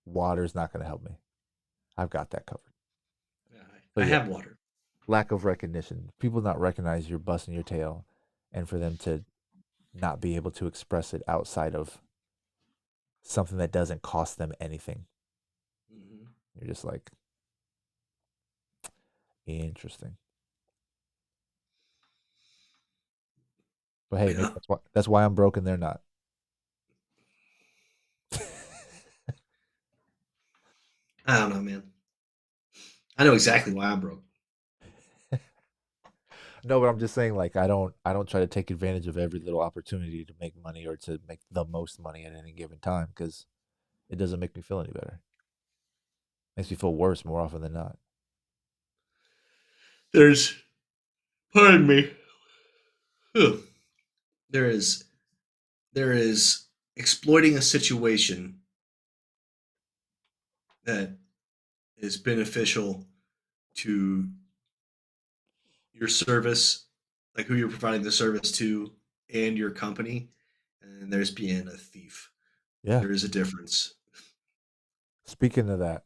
Water's not going to help me. I've got that covered. I But yeah, have water. lack of recognition. People not recognize you're busting your tail, and for them to not be able to express it outside of something that doesn't cost them anything. Hmm. You're just like, interesting. But hey, maybe Yeah. that's why I'm broken. They're not. I don't know, man. I know exactly why I'm broke. No, but I'm just saying, like, I don't try to take advantage of every little opportunity to make money or to make the most money at any given time because it doesn't make me feel any better. Makes me feel worse more often than not. There's, pardon me. Whew. There is there is exploiting a situation that is beneficial to your service, like who you're providing the service to, and your company, and there's being a thief. Yeah. There is a difference. Speaking of that,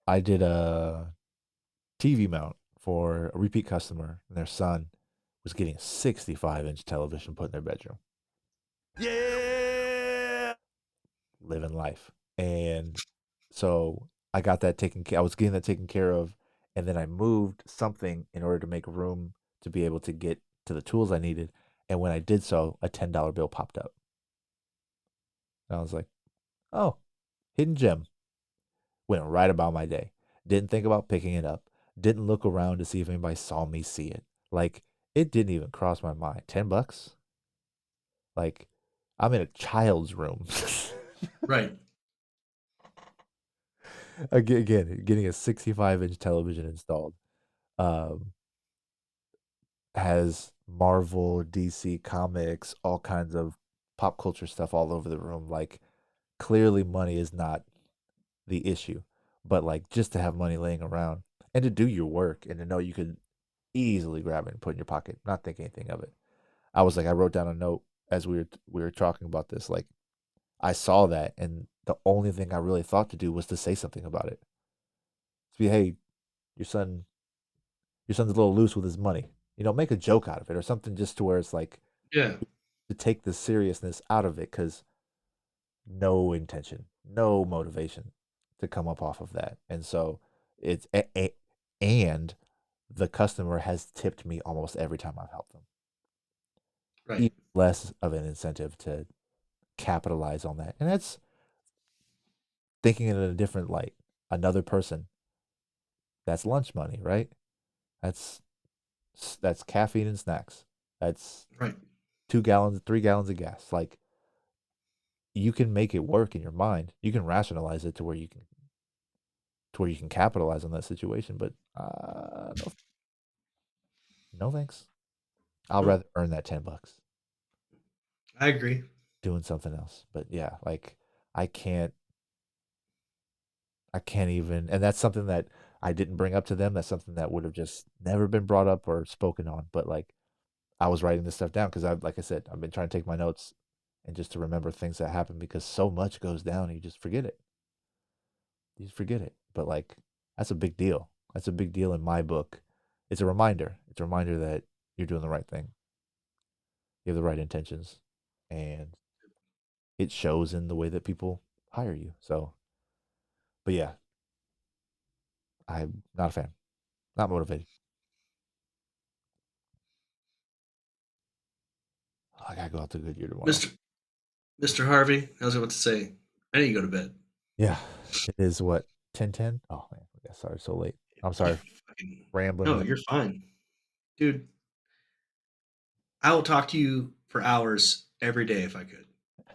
I did a TV mount for a repeat customer, and their son was getting a 65-inch television put in their bedroom. Yeah! Living life. And so I got that taken care I was getting that taken care of, and then I moved something in order to make room to be able to get to the tools I needed. And when I did so, a $10 bill popped up. And I was like, "Oh, hidden gem." Went right about my day. Didn't think about picking it up. Didn't look around to see if anybody saw me see it. Like it didn't even cross my mind. $10? Like I'm in a child's room. Right. Again, getting a 65-inch television installed um, has Marvel, DC comics, all kinds of pop culture stuff all over the room. Like, clearly, money is not the issue, but like just to have money laying around and to do your work and to know you could easily grab it and put in your pocket, not think anything of it. I was like, I wrote down a note as we were talking about this. Like, I saw that, and the only thing I really thought to do was to say something about it. To be, hey, your son your son's a little loose with his money. Make a joke out of it or something just to where it's like Yeah. to take the seriousness out of it because no intention, no motivation to come up off of that. And so it's and the customer has tipped me almost every time I've helped them. Right. Even less of an incentive to capitalize on that. And that's thinking it in a different light. Another person, that's lunch money, right? That's that's caffeine and snacks. That's Right. 2 gallons, 3 gallons of gas. Like you can make it work in your mind. You can rationalize it to where you can capitalize on that situation. But no, no thanks. I'll No, rather earn that $10 I agree. doing something else. But yeah, like I can't, I can't even, and that's something that I didn't bring up to them. That's something that would have just never been brought up or spoken on. But like I was writing this stuff down because like I said, I've been trying to take my notes and just to remember things that happen because so much goes down, you just forget it. You just forget it. But like that's a big deal. That's a big deal in my book. It's a reminder. It's a reminder that you're doing the right thing. You have the right intentions, and it shows in the way that people hire you. So, but yeah, I'm not a fan. Not motivated. I gotta go out to Goodyear tomorrow. Mr. Mr. Harvey, I was about to say, I need to go to bed. Yeah, it is what 10:10. Oh man, yeah, sorry, so late. I'm sorry, rambling No, there. you're fine. Dude, I will talk to you for hours every day if I could.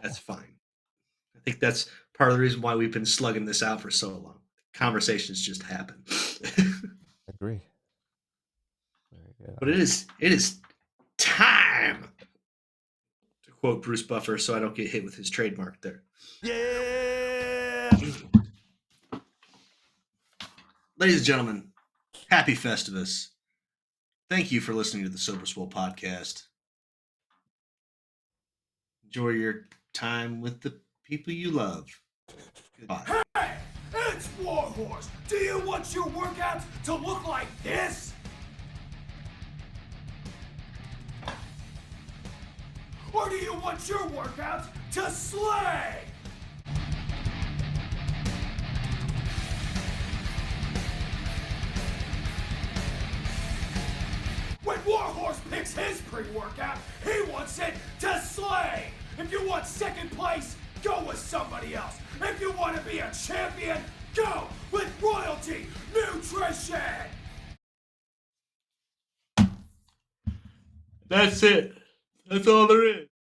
That's fine. I think that's part of the reason why we've been slugging this out for so long. Conversations just happen. Agree. Very good. But it is time to quote Bruce Buffer so I don't get hit with his trademark there. Yeah! Ladies and gentlemen, happy Festivus. Thank you for listening to the Sober Swole podcast. Enjoy your time with the people you love. Goodbye. Hey! It's Warhorse! Do you want your workouts to look like this? Or do you want your workouts to slay? When Warhorse picks his pre-workout, he wants it to slay! If you want second place, go with somebody else. If you want to be a champion, go with Royalty Nutrition! That's it. That's all there is.